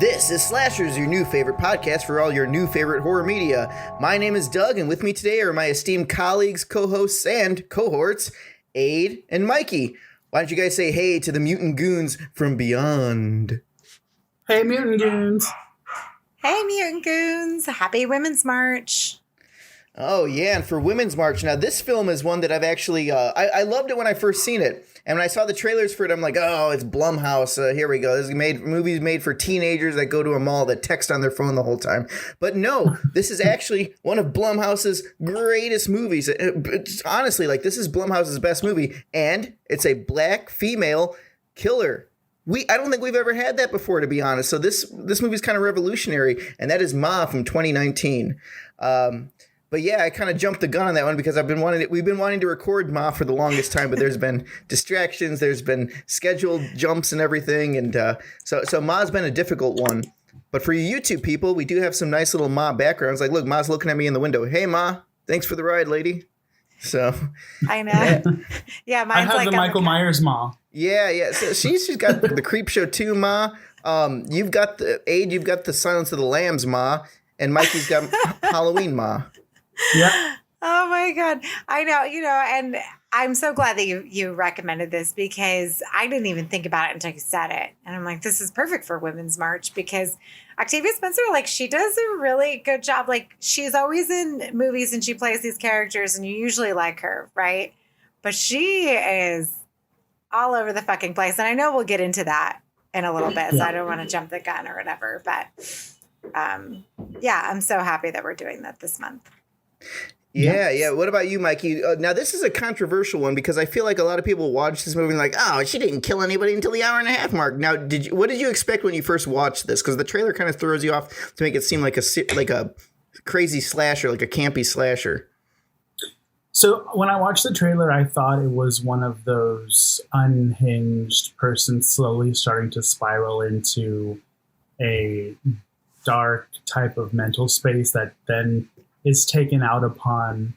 This is Slashers, your new favorite podcast for all your new favorite horror media. My name is Doug, and with me today are my esteemed colleagues, co-hosts, and cohorts, Ade and Mikey. Why don't you guys say hey to the mutant goons from beyond? Hey, mutant goons. Hey, mutant goons. Happy Women's March. Oh, yeah, and for Women's March, now this film is one that I've actually, I loved it when I first seen it. And when I saw the trailers for it, I'm like, oh, it's BLUMHOUSE. Here we go. This is movies made for teenagers that go to a mall that text on their phone the whole time. But no, this is actually one of BLUMHOUSE's greatest movies. It's honestly, like, this is BLUMHOUSE's best movie. And it's a black female killer. I don't think we've ever had that before, to be honest. So this movie's kind of revolutionary. And that is Ma from 2019. But yeah, I kind of jumped the gun on that one because we've been wanting to record Ma for the longest time, but there's been distractions, there's been scheduled jumps and everything, and so Ma's been a difficult one. But for you YouTube people, we do have some nice little Ma backgrounds. Like, look, Ma's looking at me in the window. Hey, Ma, thanks for the ride, lady. So I know. Yeah, mine's I have like the Michael Myers Ma. Yeah. So she's got the Creep Show 2 Ma. You've got the Silence of the Lambs Ma, and Mikey's got Halloween Ma. Yeah. Oh my God. I know, and I'm so glad that you recommended this because I didn't even think about it until you said it. And I'm like, this is perfect for Women's March because Octavia Spencer, like, she does a really good job. Like, she's always in movies and she plays these characters and you usually like her, right? But she is all over the fucking place. And I know we'll get into that in a little bit, so I don't want to jump the gun or whatever. But yeah, I'm so happy that we're doing that this month. Yeah. What about you, Mikey? Now, this is a controversial one because I feel like a lot of people watch this movie and like, oh, she didn't kill anybody until the hour and a half mark. Now, what did you expect when you first watched this? Because the trailer kind of throws you off to make it seem like a crazy slasher, like a campy slasher. So when I watched the trailer, I thought it was one of those unhinged persons slowly starting to spiral into a dark type of mental space that then is taken out upon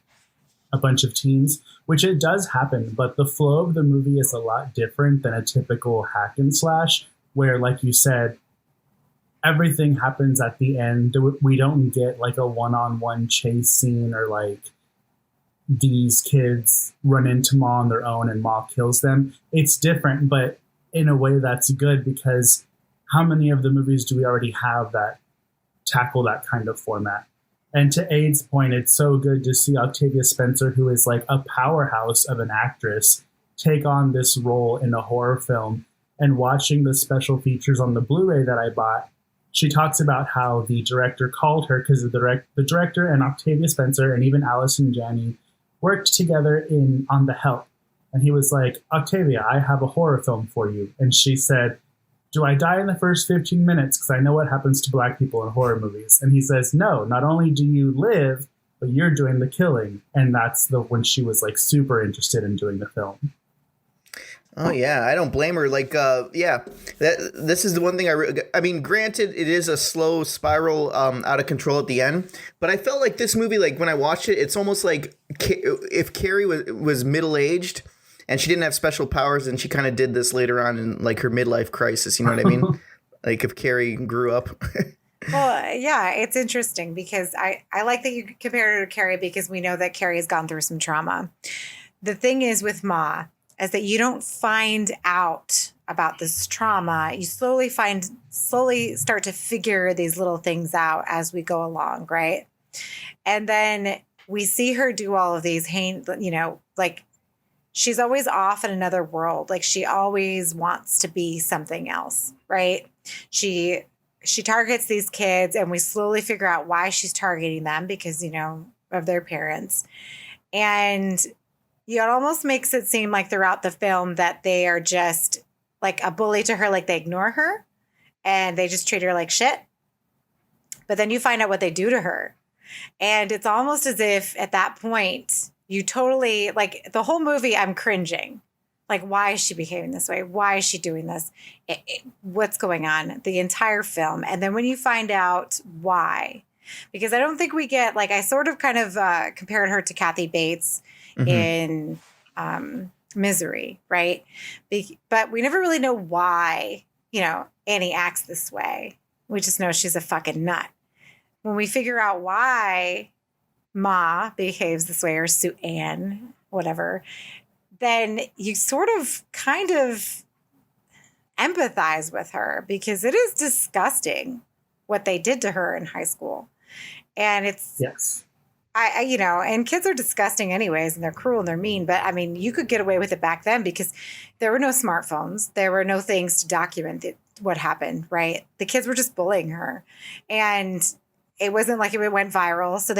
a bunch of teens, which it does happen, but the flow of the movie is a lot different than a typical hack and slash, where, like you said, everything happens at the end. We don't get like a one-on-one chase scene or like these kids run into Ma on their own and Ma kills them. It's different, but in a way that's good because how many of the movies do we already have that tackle that kind of format? And to Ade's point, it's so good to see Octavia Spencer, who is like a powerhouse of an actress, take on this role in a horror film. And watching the special features on the Blu-ray that I bought, she talks about how the director called her because the director and Octavia Spencer and even Allison Janney worked together on The Help. And he was like, Octavia, I have a horror film for you. And she said, do I die in the first 15 minutes? Because I know what happens to black people in horror movies. And he says, no, not only do you live, but you're doing the killing. And that's when she was like super interested in doing the film. Oh, yeah. I don't blame her. Like, this is the one thing I mean, granted, it is a slow spiral out of control at the end. But I felt like this movie, like when I watched it, it's almost like if Carrie was middle-aged and she didn't have special powers, and she kind of did this later on in like her midlife crisis. You know what I mean? Like if Carrie grew up. Well, yeah, it's interesting because I like that you compared her to Carrie because we know that Carrie has gone through some trauma. The thing is with Ma is that you don't find out about this trauma. You slowly start to figure these little things out as we go along, right? And then we see her do all of these, like, she's always off in another world. Like she always wants to be something else, right? She targets these kids and we slowly figure out why she's targeting them because, of their parents. And it almost makes it seem like throughout the film that they are just like a bully to her, like they ignore her and they just treat her like shit. But then you find out what they do to her. And it's almost as if at that point, you totally, like, the whole movie, I'm cringing. Like, why is she behaving this way? Why is she doing this? What's going on? The entire film. And then when you find out why, because I don't think we get, like, I sort of kind of compared her to Kathy Bates in Misery, right? But we never really know why, Annie acts this way. We just know she's a fucking nut. When we figure out why Ma behaves this way, or Sue Ann, whatever, then you sort of kind of empathize with her, because it is disgusting what they did to her in high school. And it's, yes, and kids are disgusting anyways, and they're cruel and they're mean. But I mean, you could get away with it back then because there were no smartphones. There were no things to document what happened, right? The kids were just bullying her. And it wasn't like it went viral. So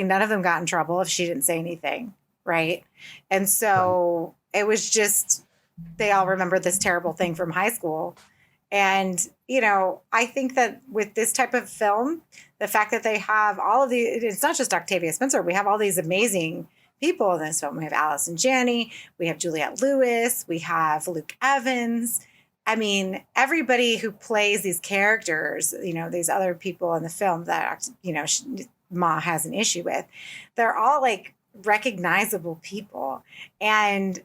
none of them got in trouble if she didn't say anything, right? And so it was just, they all remember this terrible thing from high school. And, I think that with this type of film, the fact that they have all of it's not just Octavia Spencer. We have all these amazing people in this film. We have Allison Janney, we have Juliette Lewis, we have Luke Evans. I mean, everybody who plays these characters, these other people in the film that, Ma has an issue with, they're all like recognizable people. And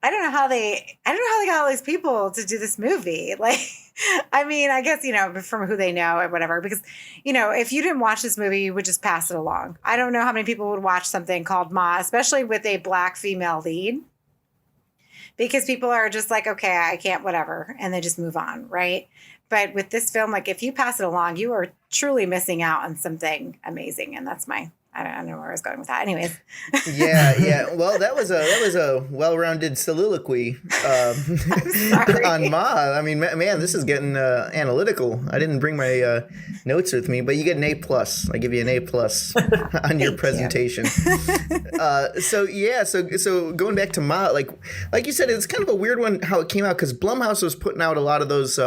I don't know how they got all these people to do this movie. Like, I mean, I guess, from who they know or whatever, because, if you didn't watch this movie, you would just pass it along. I don't know how many people would watch something called Ma, especially with a Black female lead, because people are just like, okay, I can't, whatever. And they just move on. Right. But with this film, like, if you pass it along, you are truly missing out on something amazing. And that's I don't know where I was going with that. Anyways. Yeah. Well, that was a well-rounded soliloquy on Ma. I mean, man, this is getting analytical. I didn't bring my notes with me, but you get an A+. I give you an A+ on your presentation. So going back to Ma, like you said, it's kind of a weird one how it came out, because Blumhouse was putting out a lot of those.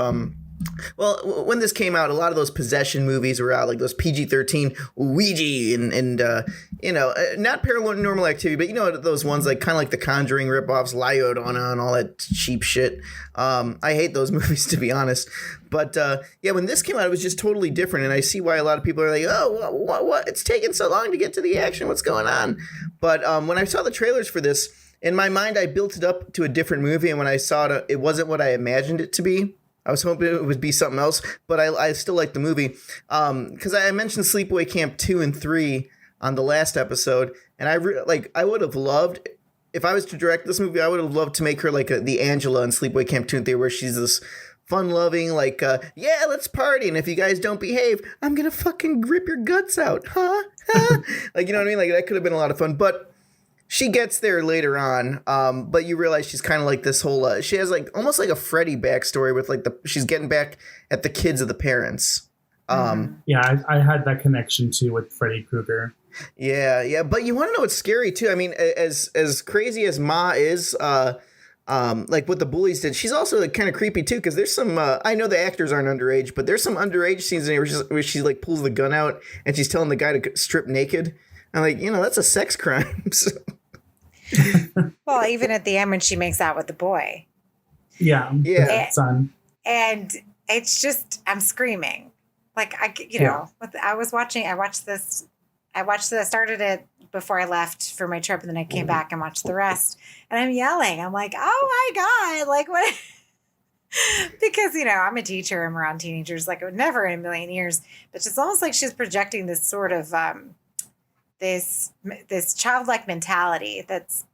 Well, when this came out, a lot of those possession movies were out, like those PG-13 Ouija and not Paranormal Activity, but those ones like kind of like the Conjuring ripoffs, La Llorona, and all that cheap shit. I hate those movies, to be honest. But when this came out, it was just totally different, and I see why a lot of people are like, oh, what? It's taking so long to get to the action. What's going on? But when I saw the trailers for this, in my mind, I built it up to a different movie, and when I saw it, it wasn't what I imagined it to be. I was hoping it would be something else, but I still like the movie. Because I mentioned Sleepaway Camp 2 and 3 on the last episode, and I would have loved, if I was to direct this movie, I would have loved to make her like the Angela in Sleepaway Camp 2 and 3, where she's this fun-loving, like, yeah, let's party, and if you guys don't behave, I'm gonna fucking rip your guts out, huh? Like, you know what I mean? Like, that could have been a lot of fun, but she gets there later on, but you realize she's kind of like this whole, she has like almost like a Freddy backstory with like she's getting back at the kids of the parents. Yeah, I had that connection too with Freddy Krueger. Yeah, but you want to know what's scary too? I mean, as crazy as Ma is, like what the bullies did, she's also like kind of creepy too, because there's some, I know the actors aren't underage, but there's some underage scenes in here where she like pulls the gun out and she's telling the guy to strip naked. I'm like, that's a sex crime. So. Well, even at the end when she makes out with the boy. Yeah. Son. And it's just, I'm screaming. Like, I started it before I left for my trip, and then I came back and watched the rest. And I'm yelling. I'm like, oh my God, like what? Because, I'm a teacher, I'm around teenagers, like never in a million years. But it's almost like she's projecting this sort of, this childlike mentality that's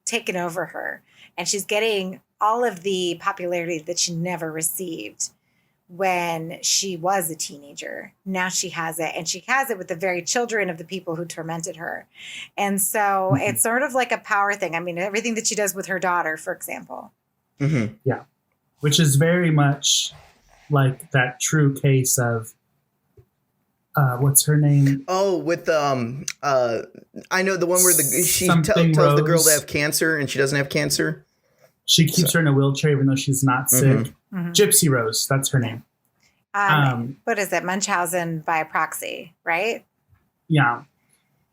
taken over her, and she's getting all of the popularity that she never received when she was a teenager. Now she has it, and she has it with the very children of the people who tormented her. And so it's sort of like a power thing. I mean, everything that she does with her daughter, for example. Mm-hmm. Yeah, which is very much like that true case of what's her name? Oh, with I know the one where she tells the girl to have cancer and she doesn't have cancer. She keeps her in a wheelchair even though she's not sick. Mm-hmm. Gypsy Rose, that's her name. What is it? Munchausen by proxy, right? Yeah.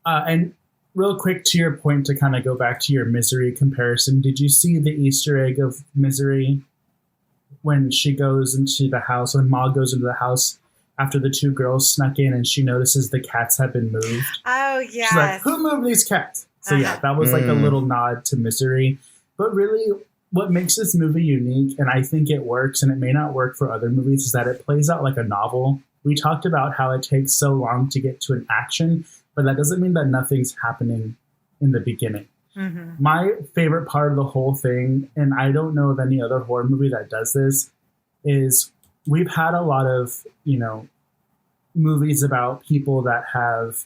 And real quick, to your point, to kind of go back to your Misery comparison, did you see the Easter egg of Misery when she goes into the house, when Ma goes into the house after the two girls snuck in and she notices the cats have been moved? Oh, yes. She's like, who moved these cats? So yeah, that was like a little nod to Misery. But really, what makes this movie unique, and I think it works, and it may not work for other movies, is that it plays out like a novel. We talked about how it takes so long to get to an action, but that doesn't mean that nothing's happening in the beginning. Mm-hmm. My favorite part of the whole thing, and I don't know of any other horror movie that does this, is we've had a lot of, movies about people that have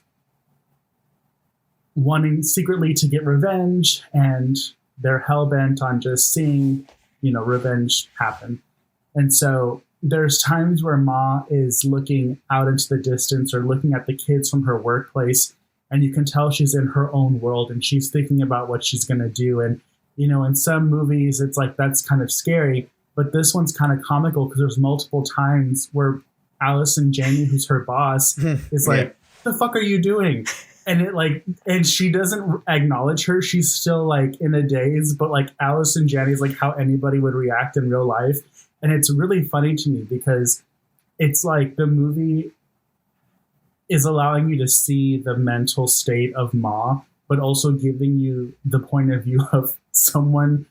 wanting secretly to get revenge, and they're hell-bent on just seeing, revenge happen. And so there's times where Ma is looking out into the distance or looking at the kids from her workplace, and you can tell she's in her own world and she's thinking about what she's going to do. And, in some movies, it's like, that's kind of scary, but this one's kind of comical because there's multiple times where Allison Janney, who's her boss, is like, "What the fuck are you doing?" And she doesn't acknowledge her. She's still like in a daze, but like Allison Janney's like how anybody would react in real life. And it's really funny to me because it's like the movie is allowing you to see the mental state of Ma, but also giving you the point of view of someone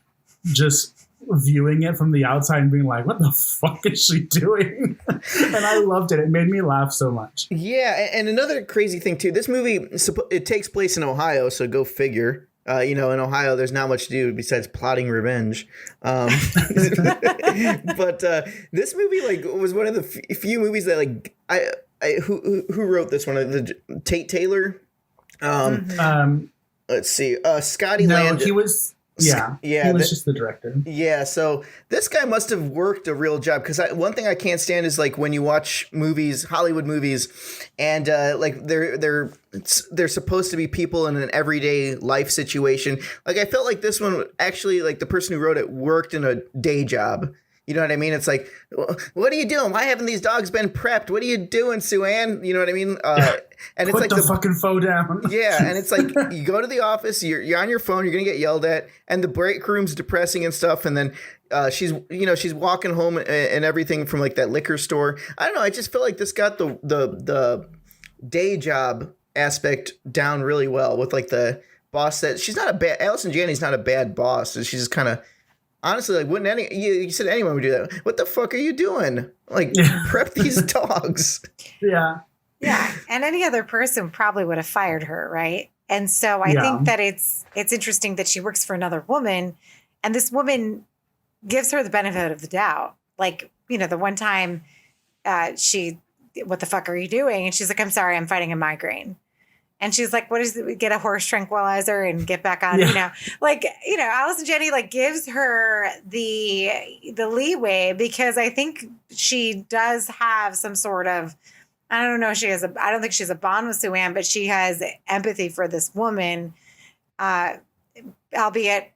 just viewing it from the outside and being like, what the fuck is she doing? And I loved it. It made me laugh so much. Yeah, and another crazy thing too, this movie, it takes place in Ohio, so go figure. In Ohio, there's not much to do besides plotting revenge. But this movie was one of the few movies that who wrote this one? Tate Taylor. Let's see. Scotty Land. He was. Yeah, he was just the director. Yeah, so this guy must have worked a real job, because one thing I can't stand is like when you watch movies, Hollywood movies, and they're supposed to be people in an everyday life situation. Like I felt like this one actually, like the person who wrote it worked in a day job. You know what I mean? It's like, what are you doing? Why haven't these dogs been prepped? What are you doing, Sue-Ann? You know what I mean? And Put it's like the fucking phone down. Yeah, and it's like you go to the office, you're on your phone, you're gonna get yelled at, and the break room's depressing and stuff. And then she's walking home and everything from like that liquor store. I don't know. I just feel like this got the day job aspect down really well with like the boss that she's not a bad. Allison Janney's not a bad boss. She's just kind of. Honestly, like, wouldn't you said anyone would do that? What the fuck are you doing? Like, prep these dogs. Yeah. Yeah. And any other person probably would have fired her, right? And so I think that it's interesting that she works for another woman, and this woman gives her the benefit of the doubt. Like, the one time what the fuck are you doing? And she's like, I'm sorry, I'm fighting a migraine. And she's like, what is it? Get a horse tranquilizer and get back on, Allison Janney gives her the leeway, because I think she does have some sort of, I don't know, I don't think she's a bond with Sue-Ann, but she has empathy for this woman, albeit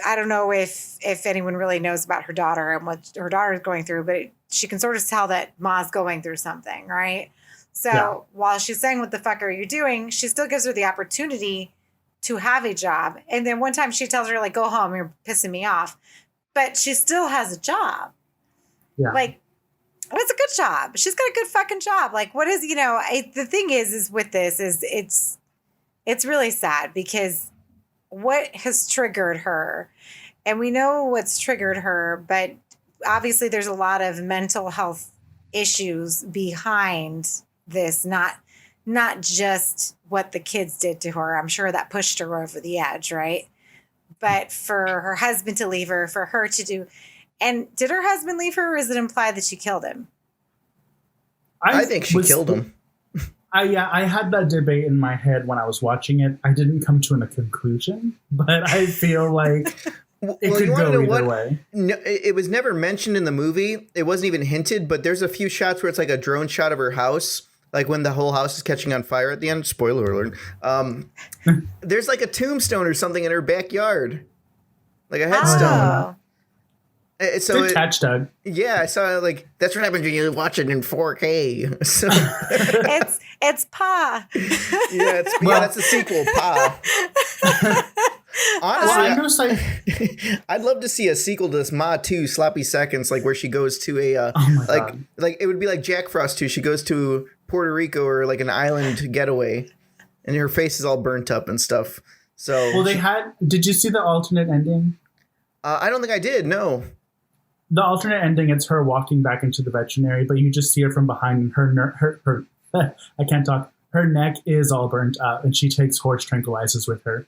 I don't know if anyone really knows about her daughter and what her daughter is going through, but she can sort of tell that Ma's going through something, right? So while she's saying, what the fuck are you doing? She still gives her the opportunity to have a job. And then one time she tells her, go home, you're pissing me off. But she still has a job. Yeah. It's a good job. She's got a good fucking job. What is, the thing is with this is it's really sad, because what has triggered her, and we know what's triggered her, but obviously there's a lot of mental health issues behind this, not just what the kids did to her. I'm sure that pushed her over the edge, right? But for her husband to leave her, for her to do, and did her husband leave her, or is it implied that she killed him? I think she killed him. I had that debate in my head when I was watching it. I didn't come to a conclusion, but I feel like it could go either way. No, it was never mentioned in the movie. It wasn't even hinted, but there's a few shots where it's like a drone shot of her house, like when the whole house is catching on fire at the end. Spoiler alert. There's like a tombstone or something in her backyard, like a headstone. So good catch, Doug. Yeah, I saw that's what happens when you watch it in 4K. So it's Pa. That's a sequel, Pa. Honestly, I'd love to see a sequel to this Ma 2 Sloppy Seconds, where she goes to a God. It would be like Jack Frost 2. She goes to Puerto Rico or an island getaway, and her face is all burnt up and stuff. So did you see the alternate ending? I don't think I did. No. The alternate ending, it's her walking back into the veterinary, but you just see her from behind, and her I can't talk. Her neck is all burnt up, and she takes horse tranquilizers with her.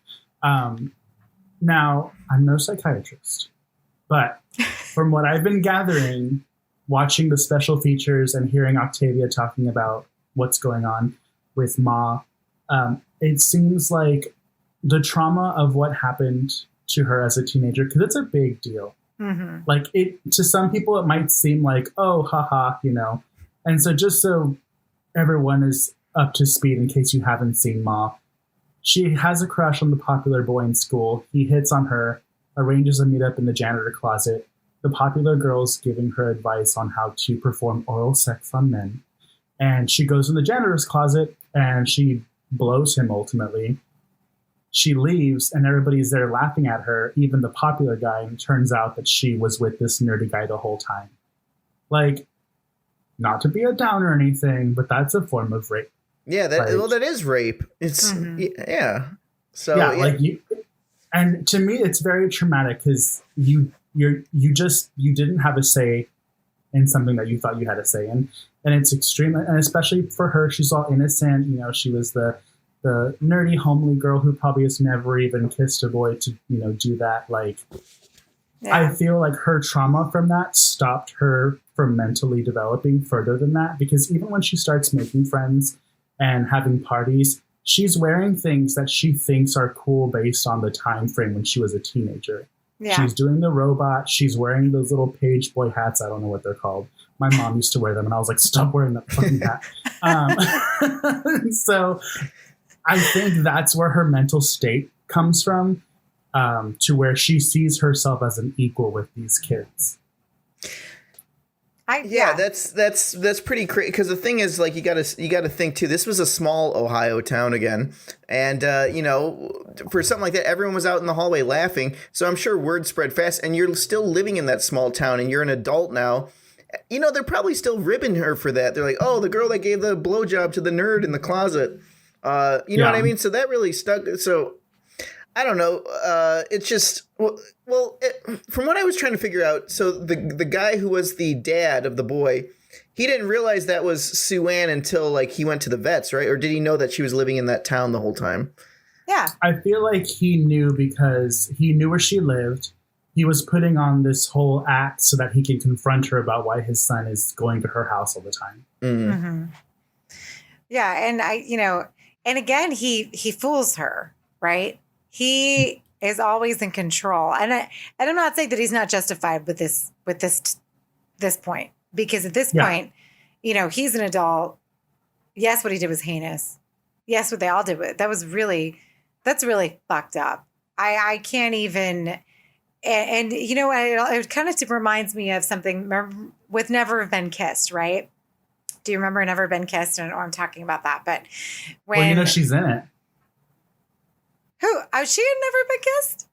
Now, I'm no psychiatrist, but from what I've been gathering, watching the special features and hearing Octavia talking about what's going on with Ma, it seems like the trauma of what happened to her as a teenager, because it's a big deal. Mm-hmm. Like, it, to some people, it might seem like, oh, haha, you know. And so just so everyone is up to speed, in case you haven't seen Ma, she has a crush on the popular boy in school. He hits on her, arranges a meetup in the janitor closet. The popular girl's giving her advice on how to perform oral sex on men. And she goes in the janitor's closet and she blows him ultimately. She leaves and everybody's there laughing at her, even the popular guy, and it turns out that she was with this nerdy guy the whole time. Like, not to be a downer or anything, but that's a form of rape. Yeah, that is rape. It's yeah. So yeah, like you, and to me, it's very traumatic because you didn't have a say in something that you thought you had a say in, and it's extreme, and especially for her, she's all innocent. You know, she was the nerdy, homely girl who probably has never even kissed a boy to, you know, do that. Like, yeah. I feel like her trauma from that stopped her from mentally developing further than that, because even when she starts making friends and having parties, she's wearing things that she thinks are cool based on the time frame when she was a teenager. Yeah. She's doing the robot. She's wearing those little page boy hats. I don't know what they're called. My mom used to wear them, and I was like, stop wearing that fucking hat. So I think that's where her mental state comes from, to where she sees herself as an equal with these kids. That's pretty crazy. Because the thing is, like, you gotta think too. This was a small Ohio town again, and you know, for something like that, everyone was out in the hallway laughing. So I'm sure word spread fast. And you're still living in that small town, and you're an adult now. You know, they're probably still ribbing her for that. They're like, oh, the girl that gave the blowjob to the nerd in the closet. You know what I mean? So that really stuck. So I don't know. It's just, from what I was trying to figure out, so the guy who was the dad of the boy, he didn't realize that was Sue Ann until, like, he went to the vets, right? Or did he know that she was living in that town the whole time? Yeah. I feel like he knew because he knew where she lived. He was putting on this whole act so that he can confront her about why his son is going to her house all the time. Mm-hmm. Mm-hmm. Yeah. And and again, he fools her, right? He is always in control. And I'm not saying that he's not justified with this point, because at this point, you know, he's an adult. Yes, what he did was heinous. Yes, what they all did, that's really fucked up. I can't even, and you know, it kind of reminds me of something with Never Been Kissed, right? Do you remember Never Been Kissed? I don't know I'm talking about that, but well, you know, she's in it. Who? Oh, she had Never Been Kissed?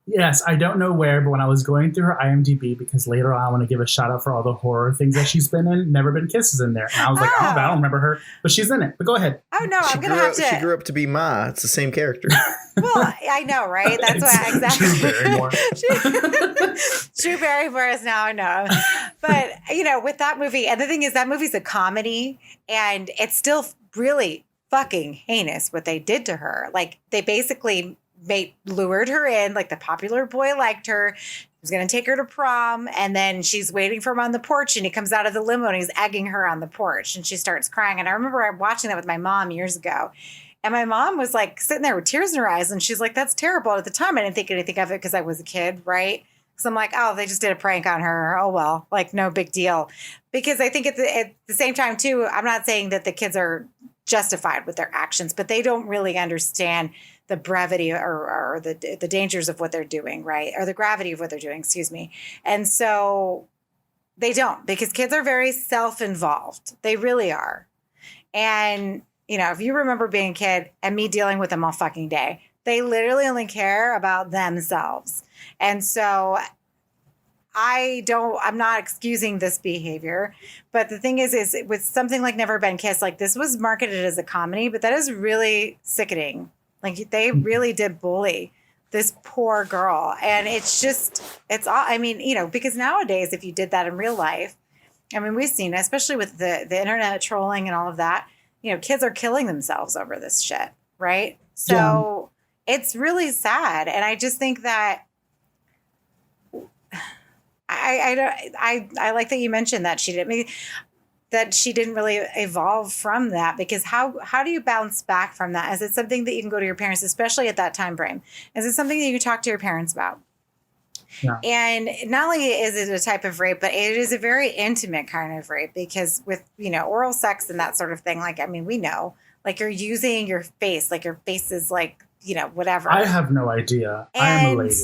Yes, I don't know where, but when I was going through her IMDb, because later on I want to give a shout out for all the horror things that she's been in, Never Been Kissed is in there. And I was like, I don't remember her, but she's in it. But go ahead. Oh, no, I'm going to have to. She grew up to be Ma. It's the same character. Well, I know, right? That's why, exactly. Drew Barrymore. Drew Barrymore is now I know. But, you know, with that movie, and the thing is, that movie's a comedy, and it's still really fucking heinous what they did to her. Like, they basically lured her in, like the popular boy liked her. He was going to take her to prom, and then she's waiting for him on the porch, and he comes out of the limo and he's egging her on the porch, and she starts crying. And I remember watching that with my mom years ago, and my mom was like sitting there with tears in her eyes, and she's like, that's terrible. At the time, I didn't think anything of it because I was a kid, right? So I'm like, oh, they just did a prank on her. Oh, well, like, no big deal. Because I think at the same time, too, I'm not saying that the kids are justified with their actions, but they don't really understand the brevity or the dangers of what they're doing, right? Or the gravity of what they're doing, excuse me. And so they don't, because kids are very self-involved. They really are. And, you know, if you remember being a kid and me dealing with them all fucking day, they literally only care about themselves. And so I'm not excusing this behavior, but the thing is with something like Never Been Kissed, like, this was marketed as a comedy, but that is really sickening. Like, they really did bully this poor girl. And it's all, I mean, you know, because nowadays, if you did that in real life, I mean, we've seen, especially with the internet trolling and all of that, you know, kids are killing themselves over this shit, right? So it's really sad. And I just think that I like that you mentioned that she didn't really evolve from that, because how do you bounce back from that? Is it something that you can go to your parents, especially at that time frame? Is it something that you can talk to your parents about? Yeah. And not only is it a type of rape, but it is a very intimate kind of rape, because with, you know, oral sex and that sort of thing, like, I mean, we know, like, you're using your face, like your face is like, you know, whatever. I have no idea. I am a lady.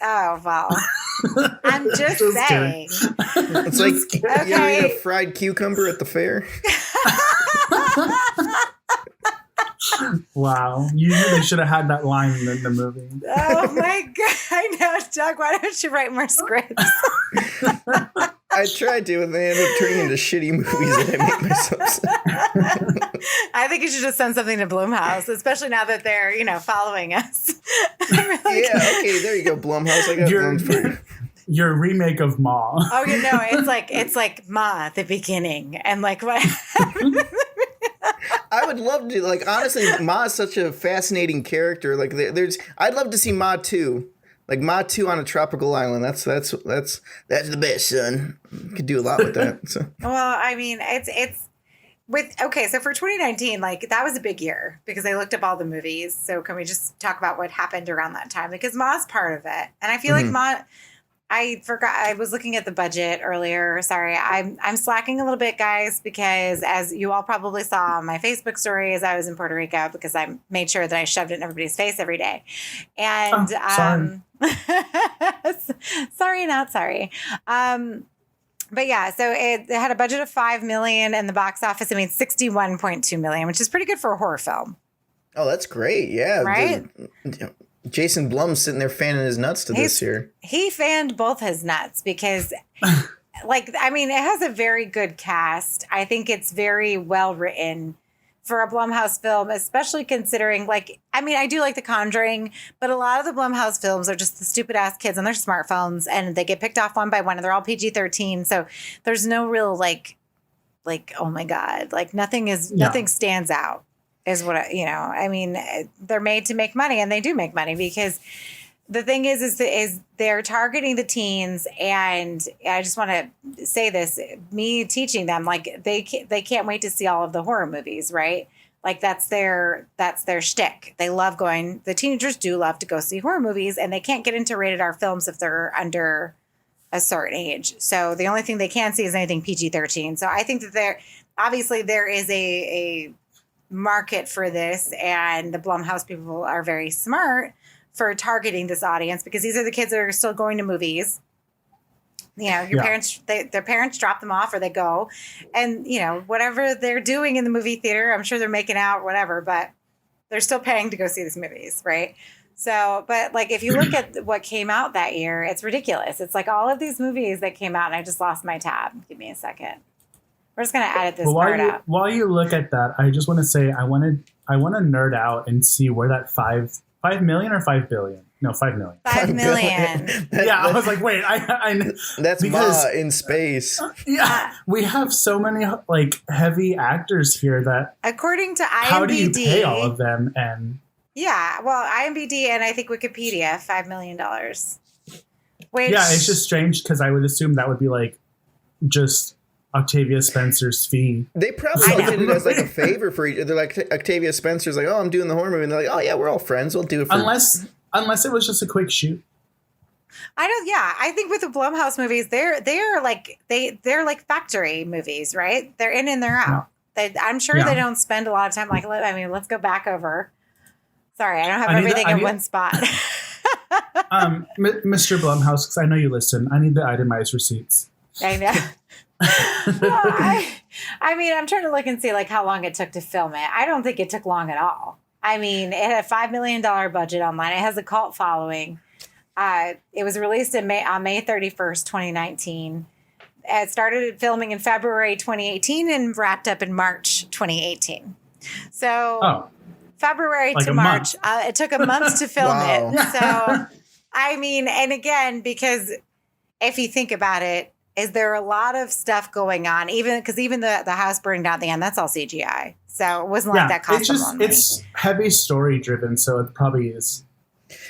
Oh, well, I'm just saying. It's like, okay. You ever eat a fried cucumber at the fair? Wow. You really should have had that line in the movie. Oh, my God. I know, Doug. Why don't you write more scripts? I tried to, and they ended up turning into shitty movies that I make myself. I think you should just send something to BLUMHOUSE, especially now that they're, you know, following us. Yeah, okay, there you go, BLUMHOUSE. I got one for you. Your remake of Ma. Oh, you know, it's like Ma, the beginning, and like what happened. I would love to, like, honestly, Ma is such a fascinating character. Like, I'd love to see Ma 2. Like, Ma 2 on a tropical island. That's the best, son. You could do a lot with that. So. Well, I mean, it's with, okay, so for 2019, like, that was a big year because I looked up all the movies. So can we just talk about what happened around that time? Because Ma's part of it. And I feel like Ma, I forgot, I was looking at the budget earlier. Sorry, I'm slacking a little bit, guys, because as you all probably saw on my Facebook stories, I was in Puerto Rico because I made sure that I shoved it in everybody's face every day. And sorry. Sorry, not sorry. But yeah, so it had a budget of $5 million, and the box office, I mean, $61.2 million, which is pretty good for a horror film. Oh, that's great. Yeah. Right? Jason Blum's sitting there fanning his nuts to this here. He fanned both his nuts because, like, I mean, it has a very good cast. I think it's very well written for a BLUMHOUSE film, especially considering, like, I mean, I do like The Conjuring, but a lot of the BLUMHOUSE films are just the stupid ass kids on their smartphones, and they get picked off one by one, and they're all PG-13. So there's no real like, oh my God, like nothing stands out. Is what I mean, they're made to make money, and they do make money, because the thing is they're targeting the teens. And I just want to say this, me teaching them, like, they can't wait to see all of the horror movies, right? Like, that's their shtick. The teenagers do love to go see horror movies, and they can't get into rated R films if they're under a certain age. So the only thing they can see is anything PG-13. So I think that there is a market for this, and the BLUMHOUSE people are very smart for targeting this audience, because these are the kids that are still going to movies. You know, their parents drop them off, or they go, and, you know, whatever they're doing in the movie theater, I'm sure they're making out, whatever, but they're still paying to go see these movies, right? So, but like, if you look at what came out that year, it's ridiculous. It's like all of these movies that came out, and I just lost my tab. Give me a second. We're just going to edit this part out. While you look at that, I just want to say I want to nerd out and see where that $5 million or $5 billion? No, $5 million. $5 million. Yeah, I was like, wait, I that's because, Ma in space. Yeah, we have so many like heavy actors here that, according to IMDb, how do you pay all of them? And yeah, well, IMDb and I think Wikipedia, $5 million. Which, yeah, it's just strange, because I would assume that would be like just Octavia Spencer's fee. They probably did it as like a favor for each other. Like, Octavia Spencer's like, oh, I'm doing the horror movie, and they're like, oh yeah, we're all friends, we'll do it for unless it was just a quick shoot. I think with the BLUMHOUSE movies, they're like factory movies, right? They're in and they're out. Yeah. I'm sure they don't spend a lot of time, like, I mean, let's go back over. Sorry, I don't have everything in one spot. Mr. BLUMHOUSE, because I know you listen, I need the itemized receipts. I know. Well, I mean, I'm trying to look and see like how long it took to film it. I don't think it took long at all. I mean, it had a $5 million budget online. It has a cult following. It was released on May 31st, 2019. It started filming in February 2018 and wrapped up in March 2018. So February Like to a March. month. It took a month to film Wow. it. So, I mean, and again, because if you think about it, is there a lot of stuff going on? Even the house burned down at the end, that's all CGI. So it wasn't like that cost them lonely. It's heavy story driven, so it probably is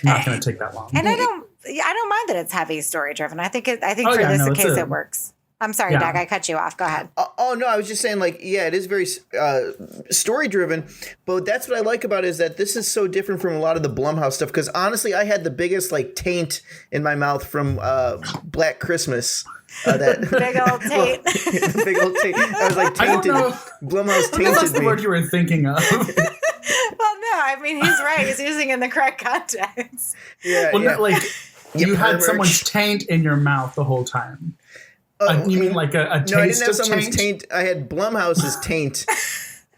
not going to take that long. And I don't mind that it's heavy story driven. I think for yeah, this no, case it works. I'm sorry, Yeah. Doug, I cut you off. Go ahead. Oh no, I was just saying, like, yeah, it is very story driven, but that's what I like about it is that this is so different from a lot of the Blumhouse stuff. Because honestly, I had the biggest like taint in my mouth from Black Christmas. That Big old taint. big old taint. I was like I don't tainted. know. Blumhouse I think that's tainted the me. word you were thinking of. Well, no, I mean, he's right. He's using it in the correct context. Yeah, Well, yeah. not like you had pervert. someone's taint in your mouth the whole time. You mean like a taste No, I didn't have of someone's taint? taint. I had Blumhouse's taint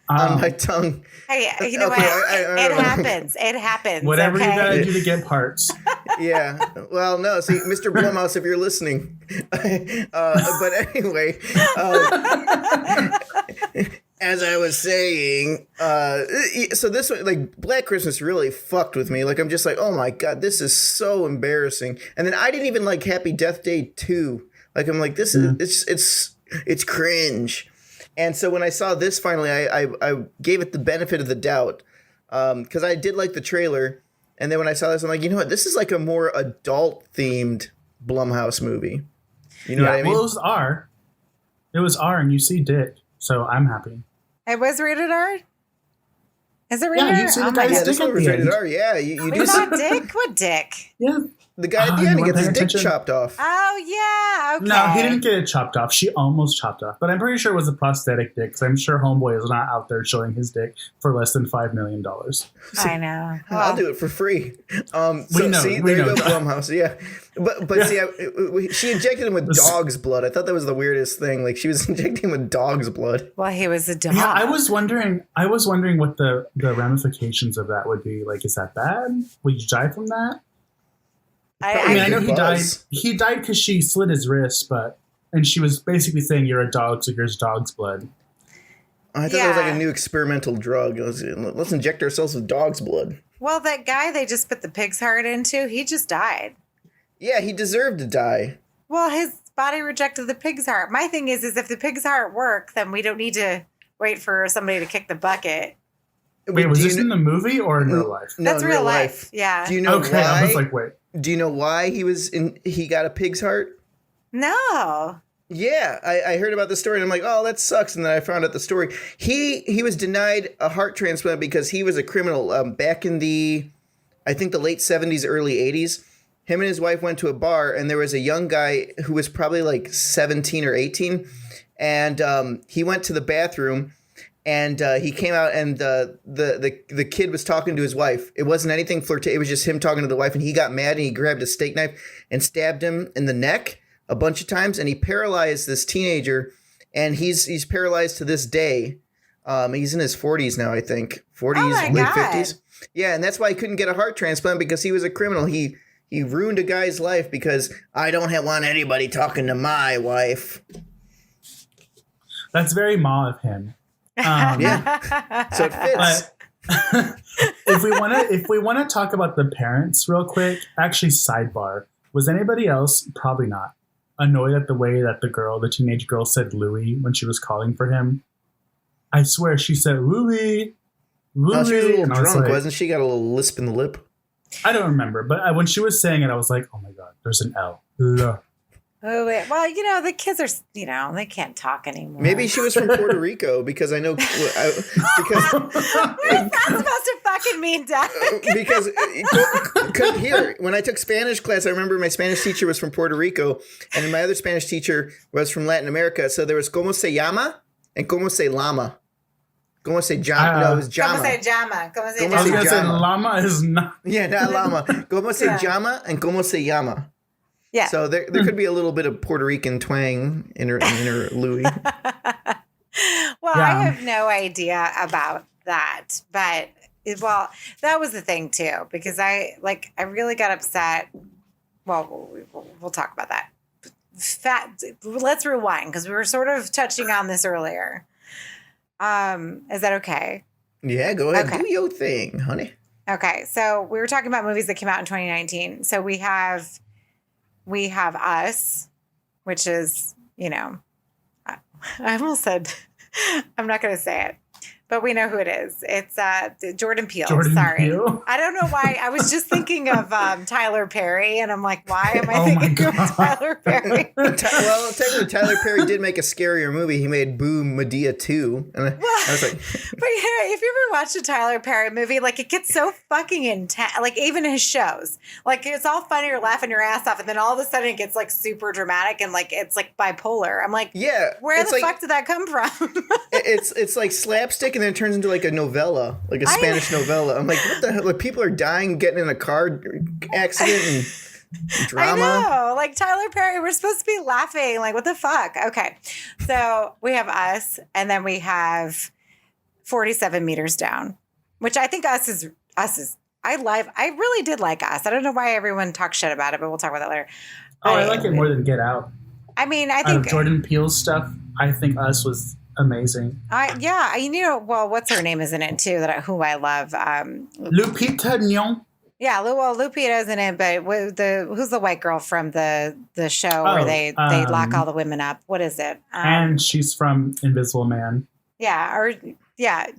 on my tongue. Hey, you know Okay, what? I It don't know. happens. It happens. Whatever okay? you gotta do to get parts. Yeah. Well, no. See, Mr. Blumhouse, if you're listening. But anyway, as I was saying, so this one, like, Black Christmas really fucked with me. Like, I'm just like, oh my God, this is so embarrassing. And then I didn't even like Happy Death Day 2. Like, I'm like, this is, it's cringe. And so when I saw this finally, I gave it the benefit of the doubt. Because I did like the trailer. And then when I saw this, I'm like, you know what? This is like a more adult-themed Blumhouse movie. You know what I mean? Well, it was R. It was R, and you see dick, so I'm happy. It was rated R? Is it rated Yeah, R? you see the my guy's God. Yeah, this dick at one was the rated end. R. Yeah, you We do see saw dick? What dick? Yeah. the guy at the Oh, end. you He gets weren't his paying dick attention? chopped off. Oh, yeah. Okay. No, he didn't get it chopped off. She almost chopped off. But I'm pretty sure it was a prosthetic dick, because I'm sure Homeboy is not out there showing his dick for less than $5 million. I know. I'll do it for free. So, We know, see, we there you know. go, Blumhouse. Yeah, but see, she injected him with dog's blood. I thought that was the weirdest thing. Like, she was injecting him with dog's blood. Well, he was a dog. Yeah, I was wondering what the ramifications of that would be. Like, is that bad? Would you die from that? I mean, I know he died. Buzz. He died because she slit his wrist, and she was basically saying, "You're a dog, so here's dog's blood." I thought that was like Yeah. a new experimental drug. Let's inject ourselves with dog's blood. Well, that guy they just put the pig's heart into, he just died. Yeah, he deserved to die. Well, his body rejected the pig's heart. My thing is if the pig's heart worked, then we don't need to wait for somebody to kick the bucket. Wait, was Do you this kn- in the movie or in real life? No, That's in real life. Yeah. Do you know Okay, why? I was like, wait. Do you know why he got a pig's heart? No. Yeah, I heard about the story and I'm like, oh, that sucks. And then I found out the story. He was denied a heart transplant because he was a criminal back in I think the late 70s, early 80s. Him and his wife went to a bar and there was a young guy who was probably like 17 or 18. And he went to the bathroom and he came out and the kid was talking to his wife. It wasn't anything flirtatious. It was just him talking to the wife and he got mad and he grabbed a steak knife and stabbed him in the neck a bunch of times, and he paralyzed this teenager, and he's paralyzed to this day. He's in his 40s now, I think. 40s, Oh my late God. 50s. Yeah, and that's why he couldn't get a heart transplant because he was a criminal. He ruined a guy's life because I don't want anybody talking to my wife. That's very Ma of him. Yeah. So it fits. But if we wanna talk about the parents real quick, actually, sidebar. Was anybody else, probably not, annoyed at the way that the teenage girl said Louis when she was calling for him? I swear she said Louis. Louis. Oh, she was a little and I was drunk, like, wasn't she? Got a little lisp in the lip. I don't remember, but when she was saying it, I was like, oh my God, there's an L. Ugh. Oh, wait. Well, the kids are, they can't talk anymore. Maybe she was from Puerto Rico because I know because What's that supposed to fucking mean, Doug? because here when I took Spanish class, I remember my Spanish teacher was from Puerto Rico, and my other Spanish teacher was from Latin America. So there was "Cómo se llama" and "Cómo se llama." "Cómo se llama"? No, it was Como "llama." se llama? Como se Como I was se llama? going to say llama. llama is not. Yeah, not llama. "Cómo se Yeah. llama" and "Cómo se llama." Yeah. So there could be a little bit of Puerto Rican twang in her Louis. Well, Yeah. I have no idea about that, but that was the thing too, because I really got upset. Well, we'll talk about that. Let's rewind because we were sort of touching on this earlier. Is that okay? Yeah, go ahead. Okay. Do your thing, honey. Okay, so we were talking about movies that came out in 2019. So we have Us, which is, I almost said, I'm not going to say it, but we know who it is. It's Jordan Peele. Sorry. Peele? I don't know why. I was just thinking of Tyler Perry, and I'm like, why am I thinking of Tyler Perry? Well, technically, Tyler Perry did make a scarier movie. He made Boom Medea 2. And I was like... But yeah, if you ever watched a Tyler Perry movie, like, it gets so fucking intense. Like, even his shows. Like, it's all funny, you're laughing your ass off, and then all of a sudden it gets, like, super dramatic and, like, it's, like, bipolar. I'm like, yeah, where the fuck did that come from? it's like slapstick, and then it turns into, like, a novella, like a Spanish novella. I'm like, what the hell? Like, people are dying, getting in a car accident, and drama. I know. Like, Tyler Perry, we're supposed to be laughing. Like, what the fuck? Okay. So we have Us, and then we have 47 Meters Down, which I think Us is I really did like Us. I don't know why everyone talks shit about it, but we'll talk about that later. I like it more than Get Out. I mean, I Out think of Jordan Peele's stuff, I think Us was amazing. Well, what's her name is in it too, who I love. Lupita Nyong'o. Yeah, Lupita's in it, but who's the white girl from the show where they lock all the women up? What is it? And she's from Invisible Man. Yeah,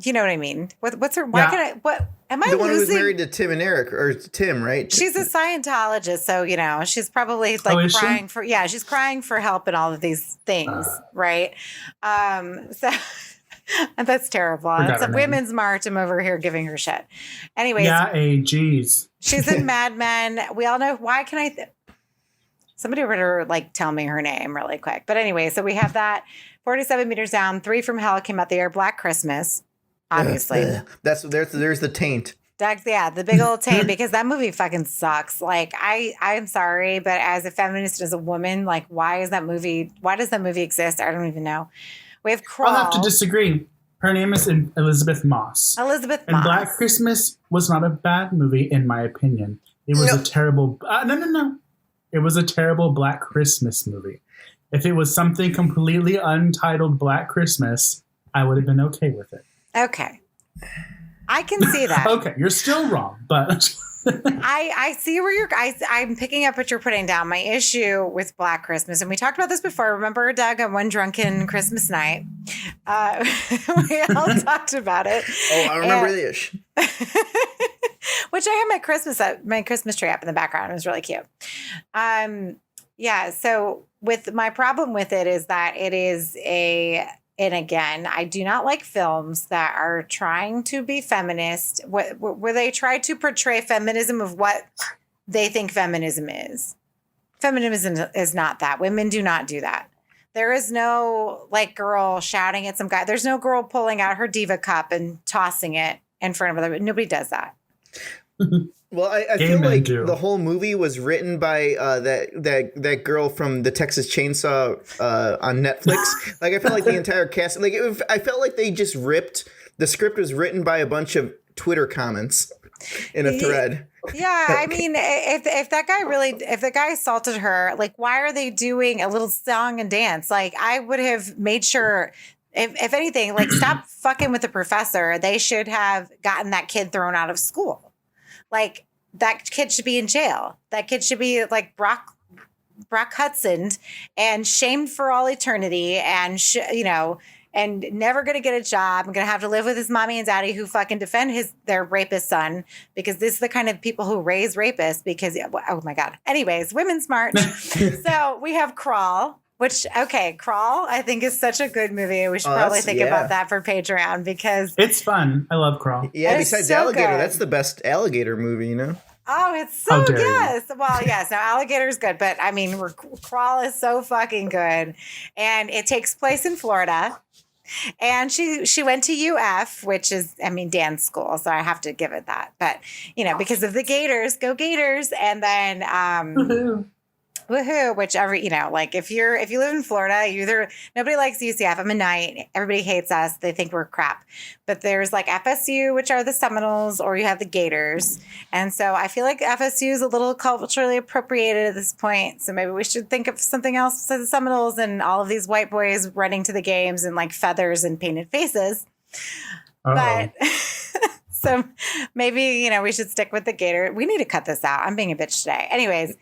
you know what I mean. What's her? Why can I? What am I? The one losing? who's married to Tim and Eric, or Tim, right? She's a Scientologist, so she's probably like crying for. Yeah, she's crying for help in all of these things, right? So that's terrible. It's a women's march. I'm over here giving her shit. Anyways, geez. She's in Mad Men. We all know. Why can I? Somebody better tell me her name really quick. But anyway, so we have that. 47 Meters Down, 3 from Hell came out the year. Black Christmas, obviously. There's the taint. The big old taint, because that movie fucking sucks. Like, I'm sorry, but as a feminist, as a woman, like, why does that movie exist? I don't even know. We have Crawl. I'll have to disagree. Her name is Elizabeth Moss. And Black Christmas was not a bad movie, in my opinion. It was a terrible... No. It was a terrible Black Christmas movie. If it was something completely untitled Black Christmas, I would have been okay with it. Okay. I can see that. Okay, you're still wrong, but... I see where I'm picking up what you're putting down. My issue with Black Christmas, and we talked about this before. Remember, Doug, on one drunken Christmas night, we all talked about it. Oh, I remember this. Which I had my Christmas tree up in the background. It was really cute. So with my problem with it is that it is and again, I do not like films that are trying to be feminist, where they try to portray feminism of what they think feminism is. Feminism is not that. Women do not do that. There is no girl shouting at some guy. There's no girl pulling out her diva cup and tossing it in front of other. Nobody does that. Well, I feel like the whole movie was written by that girl from the Texas Chainsaw on Netflix. I felt like the entire cast, I felt like they just ripped. The script was written by a bunch of Twitter comments in a thread. Yeah, I mean, if the guy assaulted her, why are they doing a little song and dance? I would have made sure. If anything, stop fucking with the professor. They should have gotten that kid thrown out of school. That kid should be in jail. That kid should be Brock Hudson and shamed for all eternity, and and never going to get a job. I'm going to have to live with his mommy and daddy who fucking defend their rapist son, because this is the kind of people who raise rapists. Because oh my god. Anyways, Women's March. So we have Crawl. Crawl, I think, is such a good movie. We should probably think about that for Patreon, because it's fun. I love Crawl. Yeah, besides Alligator, that's the best alligator movie, Oh, it's so good. Well, yes, no, Alligator's good, but I mean, Crawl is so fucking good. And it takes place in Florida. And she went to UF, which is, dance school, so I have to give it that. But, because of the Gators, go Gators. And then woohoo, whichever, if you live in Florida, nobody likes UCF. I'm a Knight. Everybody hates us. They think we're crap. But there's FSU, which are the Seminoles, or you have the Gators. And so I feel like FSU is a little culturally appropriated at this point. So maybe we should think of something else besides the Seminoles and all of these white boys running to the games in feathers and painted faces. But so maybe, we should stick with the gator. We need to cut this out. I'm being a bitch today. Anyways,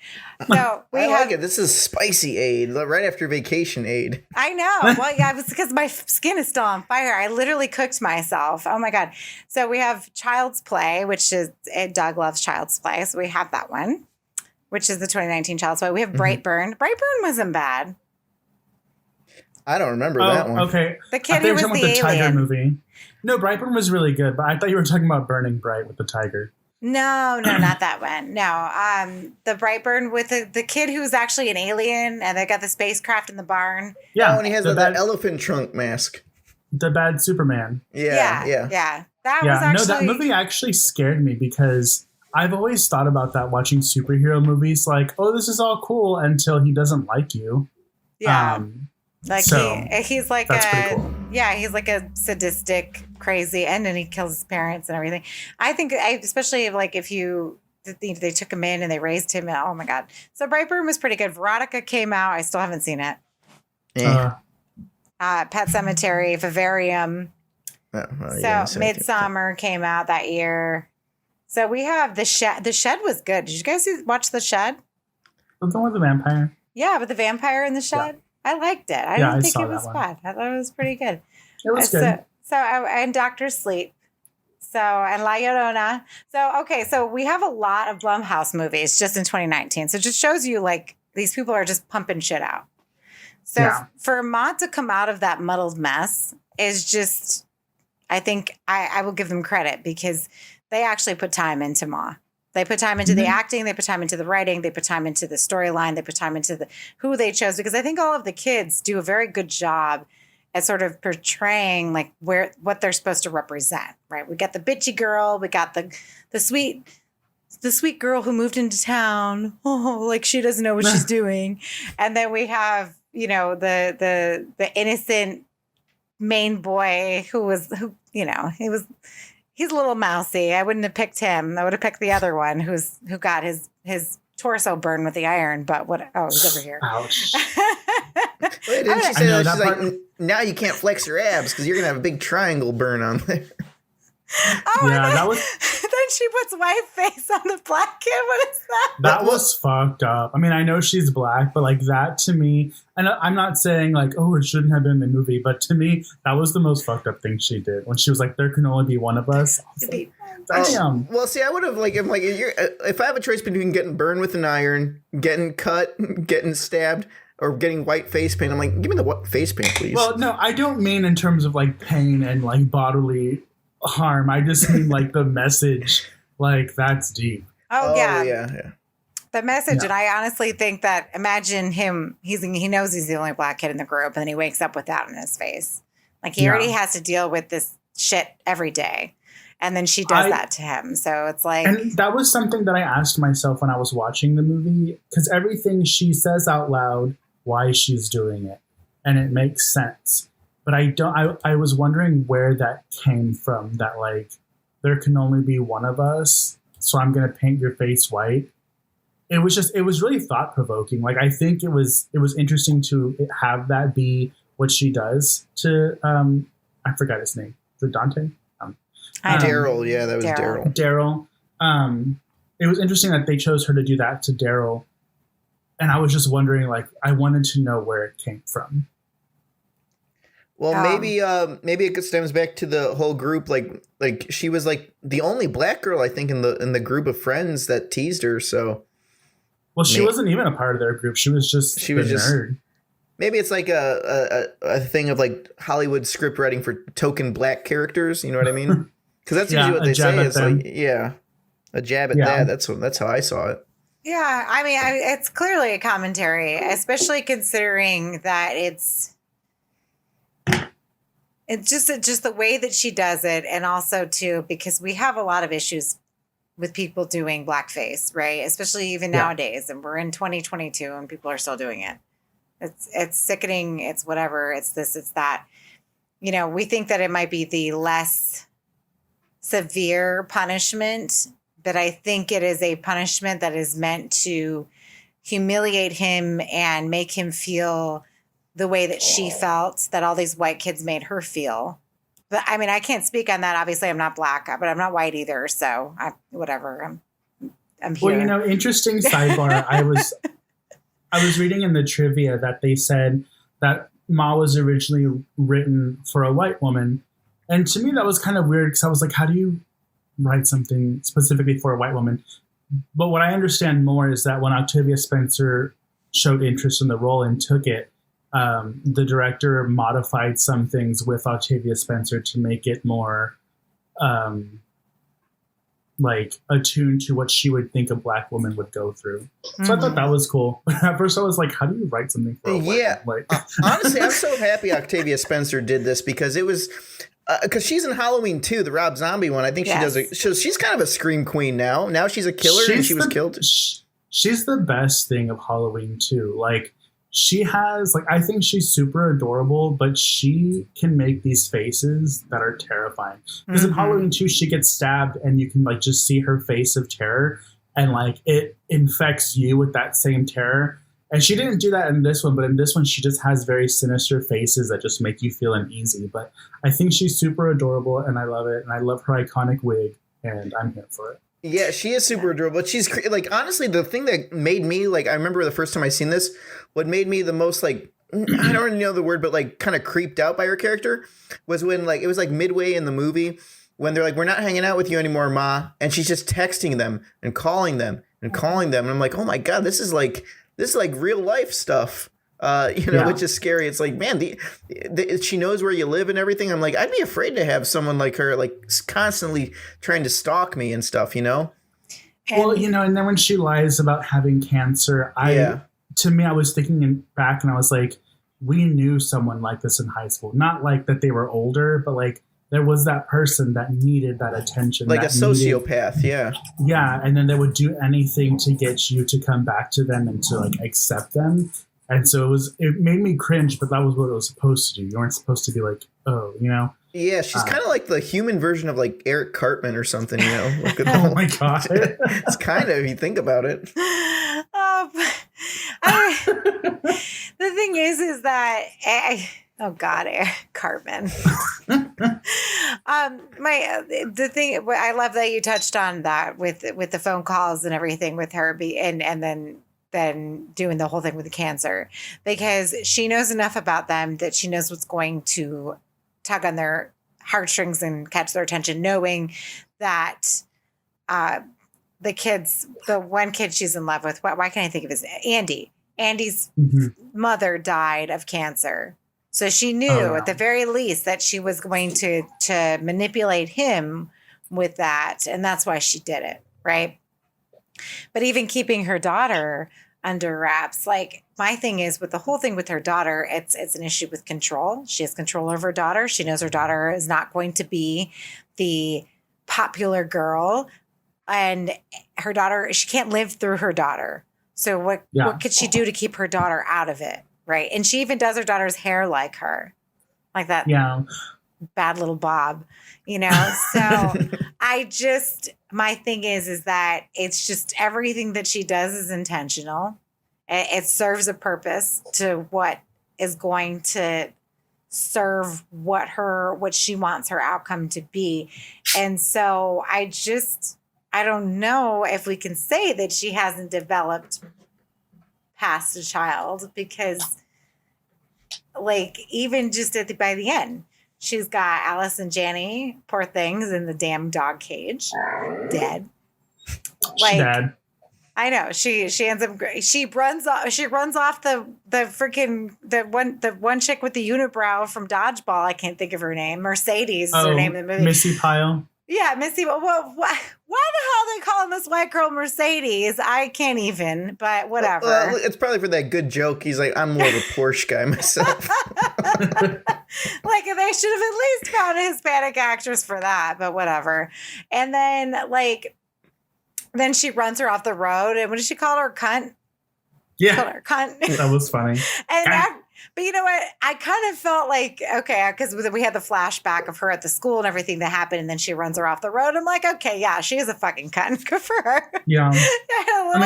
so I like it. This is spicy aid, right after vacation aid. I know. Well, yeah, it's because my skin is still on fire. I literally cooked myself. Oh my God. So we have Child's Play, which is Doug loves Child's Play. So we have that one, which is the 2019 Child's Play. We have Brightburn. Brightburn wasn't bad. I don't remember that one. Okay. The kid who was the alien. Tiger movie. No, Brightburn was really good, but I thought you were talking about Burning Bright with the tiger. No, not that one. No, the Brightburn with the kid who's actually an alien, and they got the spacecraft in the barn. Yeah, and he has that elephant trunk mask. The bad Superman. Yeah. That was actually... No, that movie actually scared me because I've always thought about that watching superhero movies, like, oh, this is all cool until he doesn't like you. Yeah. Like so he's like cool. He's like a sadistic, crazy, and then he kills his parents and everything. I think, especially like if they took him in and they raised him. Oh my God! So Brightburn was pretty good. Veronica came out. I still haven't seen it. Pet Cemetery, Vivarium. Midsummer came out that year. So we have The Shed. The Shed was good. Did you guys watch The Shed? The one with the vampire. Yeah, with the vampire in the shed. Yeah. I liked it. I didn't think it was bad. I thought it was pretty good. It was good. And Doctor Sleep. And La Llorona. So we have a lot of Blumhouse movies just in 2019. So it just shows you like these people are just pumping shit out. So for Ma to come out of that muddled mess is just, I think I will give them credit because they actually put time into Ma. They put time into the acting, they put time into the writing, they put time into the storyline, they put time into who they chose, because I think all of the kids do a very good job at sort of portraying like what they're supposed to represent, right? We got the bitchy girl, we got the sweet girl who moved into town, like she doesn't know what she's doing, and then we have the innocent main boy he's a little mousy. I wouldn't have picked him. I would have picked the other one who got his torso burned with the iron. But what? Oh, he's over here. Ouch. Wait, didn't she say that? She's like, now you can't flex your abs because you're gonna have a big triangle burn on there. Oh, yeah, that was. Then she puts white face on the black kid. What is that? That was fucked up. I mean, I know she's black, but like that to me, and I'm not saying like, oh, it shouldn't have been in the movie, but to me, that was the most fucked up thing she did when she was like, there can only be one of us. Like, damn. Well, see, I would have like, if I have a choice between getting burned with an iron, getting cut, getting stabbed, or getting white face paint, I'm like, give me the white face paint, please. Well, no, I don't mean in terms of like pain and like bodily harm. I just mean like the message, like that's deep. Oh yeah. The message, and I honestly think that imagine him. He knows he's the only black kid in the group, and then he wakes up with that in his face. Like he already has to deal with this shit every day, and then she does that to him. So it's like, and that was something that I asked myself when I was watching the movie, because everything she says out loud, why she's doing it, and it makes sense. But I was wondering where that came from, that like, there can only be one of us, so I'm going to paint your face white. It was really thought provoking. Like, I think it was interesting to have that be what she does to, I forgot his name. Is it Dante? Daryl. Yeah, that was Daryl. Daryl. It was interesting that they chose her to do that to Daryl. And I was just wondering, like, I wanted to know where it came from. Well, maybe it stems back to the whole group. Like she was like the only black girl, I think, in the group of friends that teased her. So, well, she wasn't even a part of their group. She was just nerd. Maybe it's like a thing of like Hollywood script writing for token black characters. You know what I mean? Because that's usually what they say. It's like a jab at that. That's how I saw it. Yeah, I mean, it's clearly a commentary, especially considering that it's just the way that she does it, and also too because we have a lot of issues with people doing blackface, right? Especially even nowadays, and we're in 2022, and people are still doing it. It's sickening. It's whatever. It's this. It's that. We think that it might be the less severe punishment, but I think it is a punishment that is meant to humiliate him and make him feel the way that she felt, that all these white kids made her feel. I mean, I can't speak on that. Obviously, I'm not black, but I'm not white either. So whatever. I'm here. Well, you know, interesting sidebar. I was reading in the trivia that they said that Ma was originally written for a white woman. And to me, that was kind of weird because I was like, how do you write something specifically for a white woman? But what I understand more is that when Octavia Spencer showed interest in the role and took it, the director modified some things with Octavia Spencer to make it more like attuned to what she would think a black woman would go through. So I thought that was cool. At first I was like, how do you write something for a white woman? Like, honestly, I'm so happy Octavia Spencer did this because it was because she's in Halloween 2, the Rob Zombie one. I think she does it. She's kind of a scream queen now. Now she's a killer and she was killed. She's the best thing of Halloween 2. Like, she has, like, I think she's super adorable, but she can make these faces that are terrifying. Because in Halloween 2, she gets stabbed and you can, like, just see her face of terror and, like, it infects you with that same terror. And she didn't do that in this one, but in this one, she just has very sinister faces that just make you feel uneasy. But I think she's super adorable and I love it. And I love her iconic wig and I'm here for it. Yeah, she is super adorable. But she's like, honestly, the thing that made me like, I remember the first time I seen this, what made me the most like, I don't really know the word, but like kind of creeped out by her character was when like, it was like midway in the movie when they're like, we're not hanging out with you anymore, Ma. And she's just texting them and calling them and calling them. And I'm like, oh my God, this is like real life stuff. Which is scary. It's like, man, she knows where you live and everything. I'm like, I'd be afraid to have someone like her, like constantly trying to stalk me and stuff, you know? Well, you know, and then when she lies about having cancer, to me, I was thinking back and I was like, we knew someone like this in high school. Not like that they were older, but like there was that person that needed that attention. Like a sociopath, yeah. Yeah, and then they would do anything to get you to come back to them and to like accept them. And so it made me cringe, but that was what it was supposed to do. You weren't supposed to be like, oh, you know? Yeah, she's kind of like the human version of like Eric Cartman or something, you know? Like oh my God. It's kind of, if you think about it. The thing is that, oh God, Eric Cartman. The thing, I love that you touched on that with the phone calls and everything with her and then doing the whole thing with the cancer, because she knows enough about them that she knows what's going to tug on their heartstrings and catch their attention, knowing that the one kid she's in love with, why can't I think of his Andy? Andy's mother died of cancer. So she knew at the very least that she was going to manipulate him with that. And that's why she did it. Right. But even keeping her daughter under wraps, like my thing is with the whole thing with her daughter, it's an issue with control. She has control over her daughter. She knows her daughter is not going to be the popular girl, and her daughter, she can't live through her daughter. So what could she do to keep her daughter out of it? Right. And she even does her daughter's hair like her, like that bad little bob, you know? So my thing is that it's just everything that she does is intentional. It serves a purpose to what is going to serve what she wants her outcome to be. And so I don't know if we can say that she hasn't developed past a child, because like even just by the end, she's got Allison Janney, poor things, in the damn dog cage, dead. Like, dead. I know she ends up. She runs off the freaking the one chick with the unibrow from Dodgeball. I can't think of her name. Mercedes is her name in the movie. Missi Pyle. Yeah, Missi. Well, why the hell are they calling this white girl Mercedes? I can't even. But whatever. Well, it's probably for that good joke. He's like, I'm more of a Porsche guy myself. Like they should have at least found a Hispanic actress for that. But whatever. And then then she runs her off the road. And what did she call her? Cunt? Yeah. Call her cunt. That was funny. But you know what? I kind of felt like, okay, because we had the flashback of her at the school and everything that happened. And then she runs her off the road. I'm like, okay, yeah, she is a fucking cunt. Good for her. Yeah. I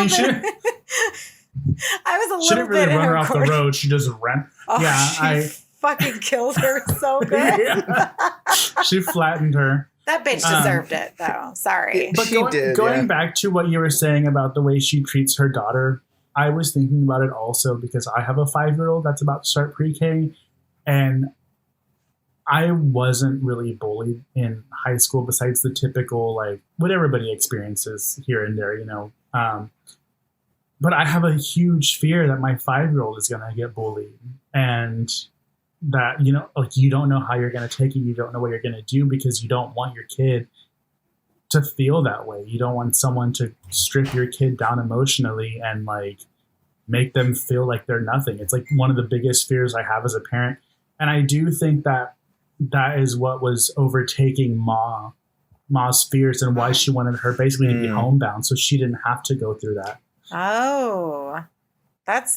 was a little she didn't really run her off the road. She just ran. Oh, yeah. she fucking killed her so good. Yeah. She flattened her. That bitch deserved it, though. Sorry. But going back to what you were saying about the way she treats her daughter, I was thinking about it also because I have a 5-year-old that's about to start pre-K, and I wasn't really bullied in high school besides the typical, like, what everybody experiences here and there, you know. But I have a huge fear that my 5-year-old is going to get bullied, and that, you know, like, you don't know how you're going to take it. You don't know what you're going to do because you don't want your kid to feel that way. You don't want someone to strip your kid down emotionally and, like, make them feel like they're nothing. It's like one of the biggest fears I have as a parent. And I do think that that is what was overtaking Ma's fears and why she wanted her basically to be homebound, so she didn't have to go through that. Oh, that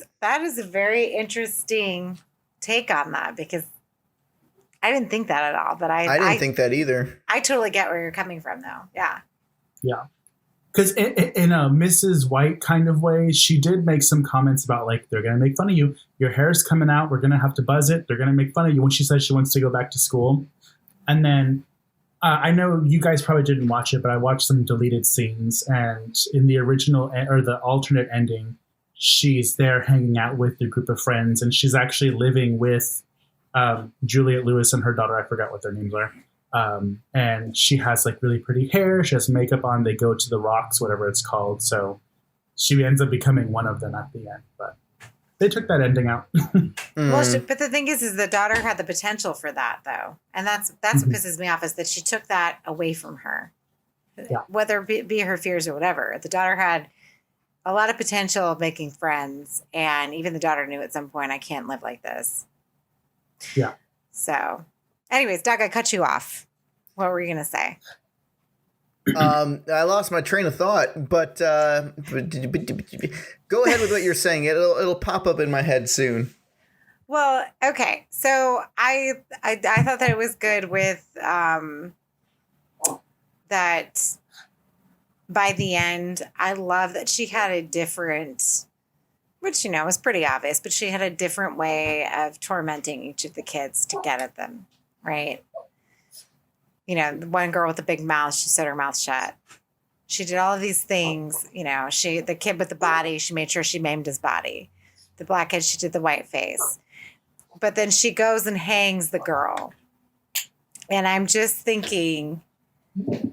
is a very interesting take on that, because I didn't think that at all. But I didn't think that either. I totally get where you're coming from, though. Yeah. Yeah. Because in a Mrs. White kind of way, she did make some comments about, like, they're going to make fun of you. Your hair's coming out. We're going to have to buzz it. They're going to make fun of you when she says she wants to go back to school. And then I know you guys probably didn't watch it, but I watched some deleted scenes. And in the original or the alternate ending, she's there hanging out with a group of friends. And she's actually living with Juliette Lewis and her daughter. I forgot what their names are. And she has, like, really pretty hair. She has makeup on. They go to the rocks, whatever it's called. So she ends up becoming one of them at the end. But they took that ending out. Well, but the thing is the daughter had the potential for that, though. And that's what pisses me off, is that she took that away from her. Yeah. Whether it be her fears or whatever. The daughter had a lot of potential of making friends. And even the daughter knew at some point, I can't live like this. Yeah. So... anyways, Doug, I cut you off. What were you going to say? I lost my train of thought, but go ahead with what you're saying. It'll pop up in my head soon. Well, okay. So I thought that it was good with that by the end. I love that she had a different, which, you know, was pretty obvious, but she had a different way of tormenting each of the kids to get at them. Right. You know, the one girl with the big mouth, she sewed her mouth shut. She did all of these things. You know, the kid with the body, she made sure she maimed his body. The black kid, she did the white face. But then she goes and hangs the girl. And I'm just thinking,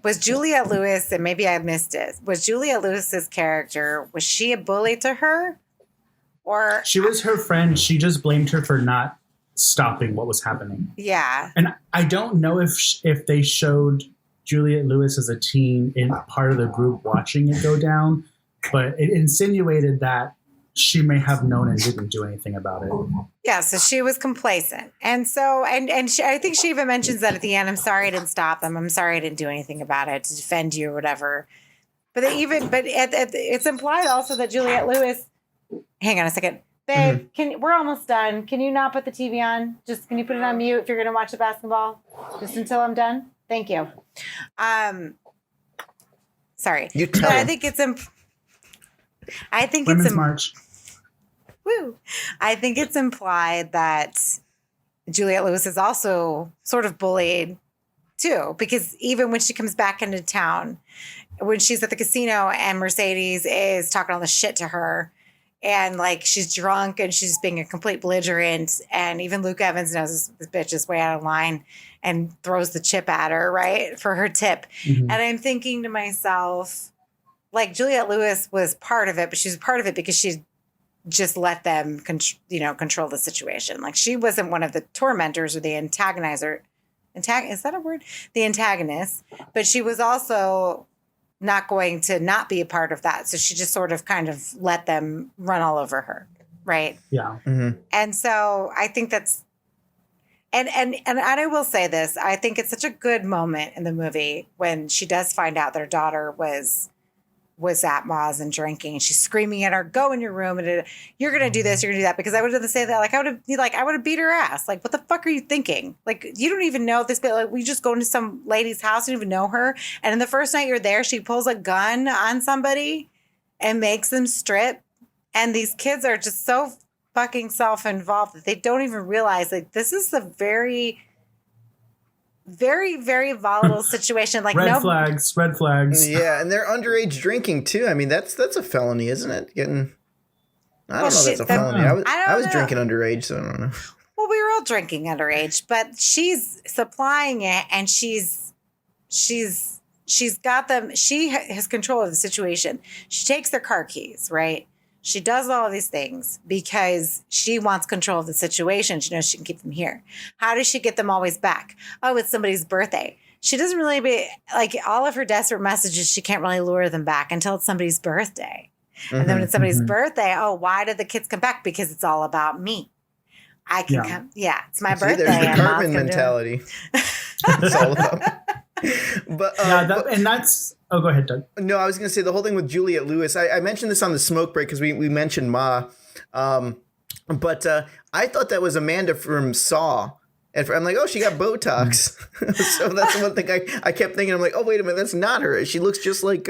was Juliette Lewis, and maybe I missed it, was Juliette Lewis's character, was she a bully to her? Or she was her friend. She just blamed her for not stopping what was happening. Yeah. And I don't know if they showed Juliette Lewis as a teen in part of the group watching it go down, but it insinuated that she may have known and didn't do anything about it. Yeah, so she was complacent. And so, and she, I think she even mentions that at the end, I'm sorry I didn't stop them. I'm sorry I didn't do anything about it to defend you or whatever. But it's implied also that Juliette Lewis, hang on a second. Babe, we're almost done. Can you not put the TV on? Just, can you put it on mute if you're going to watch the basketball? Just until I'm done? Thank you. Sorry. You tell but I think it's Women's March. Woo. I think it's implied that Juliette Lewis is also sort of bullied too, because even when she comes back into town, when she's at the casino and Mercedes is talking all the shit to her, and, like, she's drunk and she's being a complete belligerent. And even Luke Evans knows this bitch is way out of line and throws the chip at her, right, for her tip. Mm-hmm. And I'm thinking to myself, like, Juliette Lewis was part of it, but she was part of it because she just let them, control the situation. Like, she wasn't one of the tormentors or the antagonizer. Is that a word? The antagonist. But she was also not going to not be a part of that. So she just sort of kind of let them run all over her. Right. Yeah. Mm-hmm. And so I think that's, and I will say this, I think it's such a good moment in the movie when she does find out that her daughter was at Ma's and drinking. She's screaming at her, go in your room, and you're going to do this, you're going to do that. Because I would have said that, like, I would have beat her ass. Like, what the fuck are you thinking? Like, you don't even know this, but like, we just go into some lady's house, you don't even know her. And in the first night you're there, she pulls a gun on somebody and makes them strip. And these kids are just so fucking self-involved that they don't even realize like this is a very, very, very volatile situation. Like red flags. Yeah, and they're underage drinking too. I mean, that's a felony, isn't it? I don't know if that's a felony. I was drinking underage, so I don't know. Well, we were all drinking underage, but she's supplying it, and she's got them. She has control of the situation. She takes their car keys, right? She does all of these things because she wants control of the situation. She knows she can keep them here. How does she get them always back? Oh, it's somebody's birthday. She doesn't really like all of her desperate messages. She can't really lure them back until it's somebody's birthday. And then when it's somebody's birthday, oh, why did the kids come back? Because it's all about me. I can come. Yeah, it's my birthday. There's the Cartman mentality. It's all about. And that's. Oh, go ahead, Doug. No, I was going to say the whole thing with Juliette Lewis. I mentioned this on the smoke break because we mentioned Ma, but I thought that was Amanda from Saw. And I'm like, oh, she got Botox. So that's the one thing I kept thinking. I'm like, oh, wait a minute, that's not her. She looks just like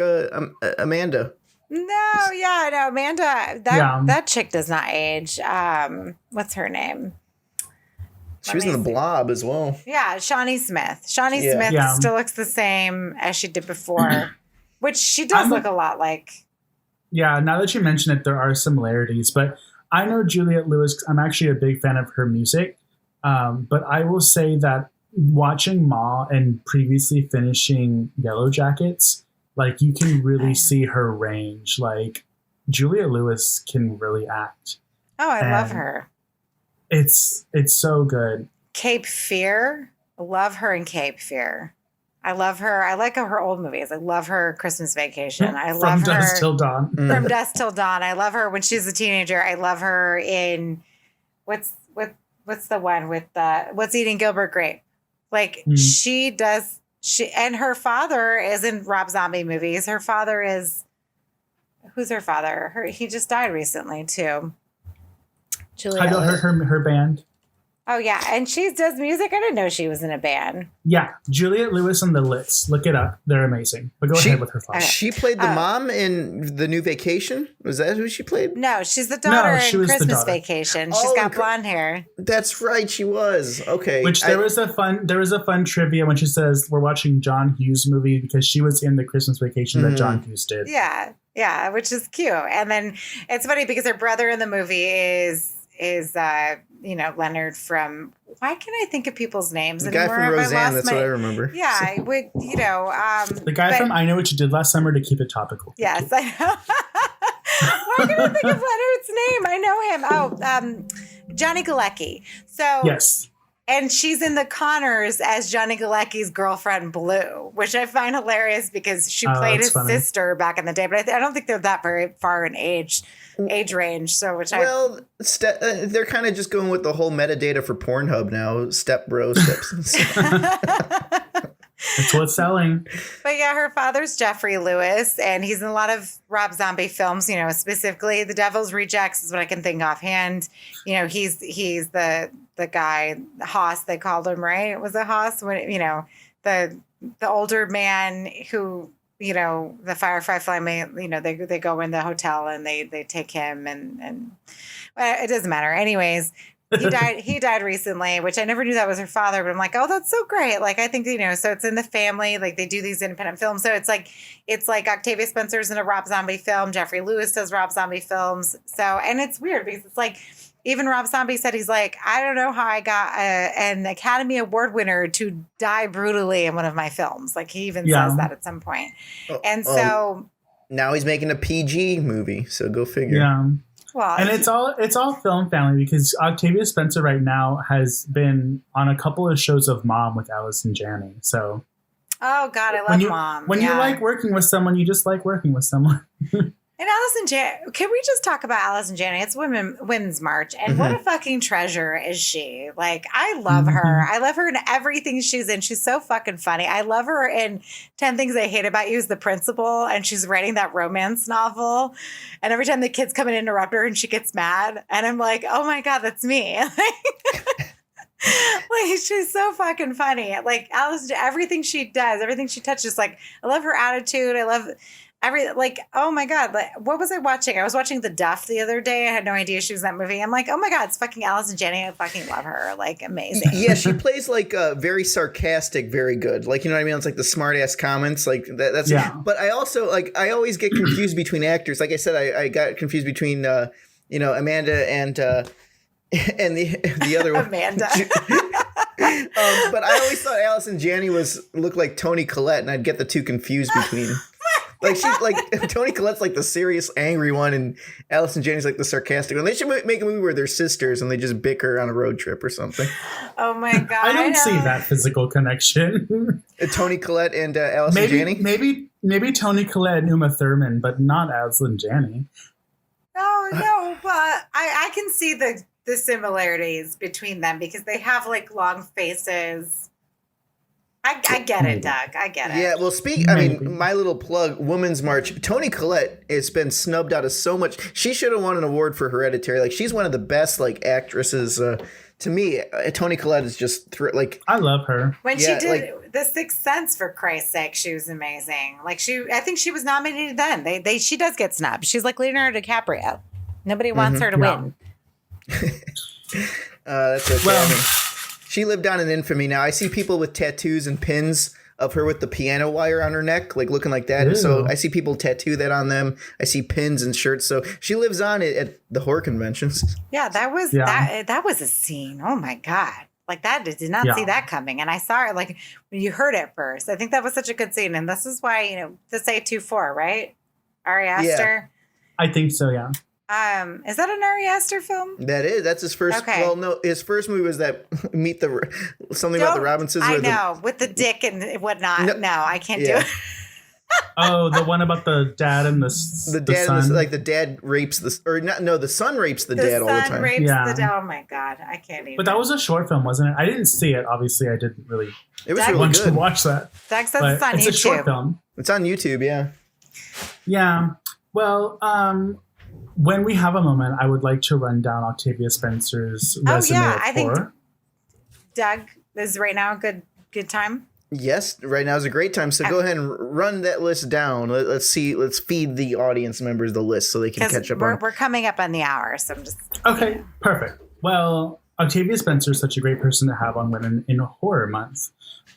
Amanda. No, Amanda, that chick does not age. What's her name? She was in The Blob as well. Yeah, Shawnee Smith. Shawnee Smith still looks the same as she did before, which she does look a lot like. Yeah, now that you mention it, there are similarities. But I know Juliette Lewis. I'm actually a big fan of her music. But I will say that watching Ma and previously finishing Yellow Jackets, like you can really see her range. Like Juliette Lewis can really act. Oh, I love her. It's so good. Cape Fear. I love her in Cape Fear. I love her. I like her old movies. I love her Christmas Vacation. I love her. From Dusk Till Dawn. From Dusk Till Dawn. I love her when she's a teenager. I love her in what's the one with What's Eating Gilbert Grape? Like she does. And her father is in Rob Zombie movies. Her father is who's her father? He just died recently too. I know her band. Oh yeah, and she does music. I didn't know she was in a band. Yeah, Juliette Lewis and the Lits. Look it up; they're amazing. But go ahead with her father. She played the mom in The New Vacation. Was that who she played? No, she's the daughter in Christmas Vacation. She's got blonde hair. That's right, she was. Okay. Which there was a fun trivia when she says we're watching John Hughes movie because she was in the Christmas Vacation that John Hughes did. Yeah, which is cute. And then it's funny because her brother in the movie is Leonard from, why can't I think of people's names the guy from Roseanne, that's what I remember. Yeah, I would, the guy from I Know What You Did Last Summer, to keep it topical. Yes, I know. Why can't I think of Leonard's name? I know him. Johnny Galecki. So yes. And she's in The Connors as Johnny Galecki's girlfriend, Blue, which I find hilarious because she played his sister back in the day. But I don't think they're that very far in age range. So, they're kind of just going with the whole metadata for Pornhub now. Step bro, steps. That's what's selling. But yeah, her father's Jeffrey Lewis, and he's in a lot of Rob Zombie films. Specifically The Devil's Rejects is what I can think offhand. He's the guy Haas, they called him, right? Was it Haas? When the older man who the Firefly family, they go in the hotel and they take him and it doesn't matter. Anyways, he died recently, which I never knew that was her father, but I'm like, oh, that's so great. Like, I think, so it's in the family, like they do these independent films. So it's like Octavia Spencer's in a Rob Zombie film. Jeffrey Lewis does Rob Zombie films. So, and it's weird because it's like, even Rob Zombie said, he's like, I don't know how I got an Academy Award winner to die brutally in one of my films. Like he even says that at some point. So now he's making a PG movie. So go figure. Yeah. Well, and it's all film family because Octavia Spencer right now has been on a couple of shows of Mom with Allison Janney. So, oh God, I love Mom. When you like working with someone, you just like working with someone. And Allison Janney, can we just talk about Allison Janney? It's Women's March, and what a fucking treasure is she? Like, I love her. I love her in everything she's in. She's so fucking funny. I love her in 10 Things I Hate About You as the principal, and she's writing that romance novel. And every time the kids come and interrupt her, and she gets mad, and I'm like, oh my God, that's me. Like, she's so fucking funny. Like, Allison, everything she does, everything she touches, like, I love her attitude. I Oh my God, like, what was I watching? I was watching The Duff the other day. I had no idea she was in that movie. I'm like, oh my God, it's fucking Allison Janney. I fucking love her. Like, amazing. Yeah, she plays like very sarcastic, very good. Like, you know what I mean? It's like the smart ass comments. Like that's. Yeah. But I also I always get confused between actors. Like I said, I got confused between Amanda and the other one, Amanda. But I always thought Allison Janney looked like Toni Collette, and I'd get the two confused between. Toni Collette's like the serious, angry one, and Allison Janney's like the sarcastic one. They should make a movie where they're sisters and they just bicker on a road trip or something. Oh my God! I don't see that physical connection. Toni Collette and Allison Janney. Maybe Toni Collette and Uma Thurman, but not Allison Janney. No, but I can see the similarities between them because they have like long faces. I get it, Doug. I get it. Yeah, well, my little plug, Women's March. Toni Collette has been snubbed out of so much. She should have won an award for Hereditary. Like, she's one of the best like actresses. To me, Toni Collette is just I love her. When she did The Sixth Sense, for Christ's sake, she was amazing. Like I think she was nominated then. She does get snubbed. She's like Leonardo DiCaprio. Nobody wants her to win. That's okay. Well, she lived down in infamy now. I see people with tattoos and pins of her with the piano wire on her neck, like looking like that. Ew. And so I see people tattoo that on them. I see pins and shirts. So she lives on it at the horror conventions. Yeah, that was a scene. Oh my God. Like that, did not see that coming. And I saw it like when you heard it first. I think that was such a good scene. And this is why, this 824, right? Ari Aster. Yeah. I think so, yeah. Is that an Ari Aster film? That is. That's his first. Okay. Well, no, his first movie was that something about the Robinsons. I know, with the dick and whatnot. No, I can't do it. Oh, the one about the dad and the dad, son. like the dad rapes the son rapes the dad all the time. The son rapes the dad. Oh my God, I can't even. But that was a short film, wasn't it? I didn't see it. Obviously, I didn't really. It was really want good to watch that. Doug says it's on YouTube. It's a short film. It's on YouTube, yeah. Yeah. Well, when we have a moment, I would like to run down Octavia Spencer's resume. I think Doug is right now a good time. Yes, right now is a great time. So go ahead and run that list down. Let's feed the audience members the list so they can catch up. We're coming up on the hour, so I'm just okay. Perfect. Well, Octavia Spencer is such a great person to have on Women in Horror Month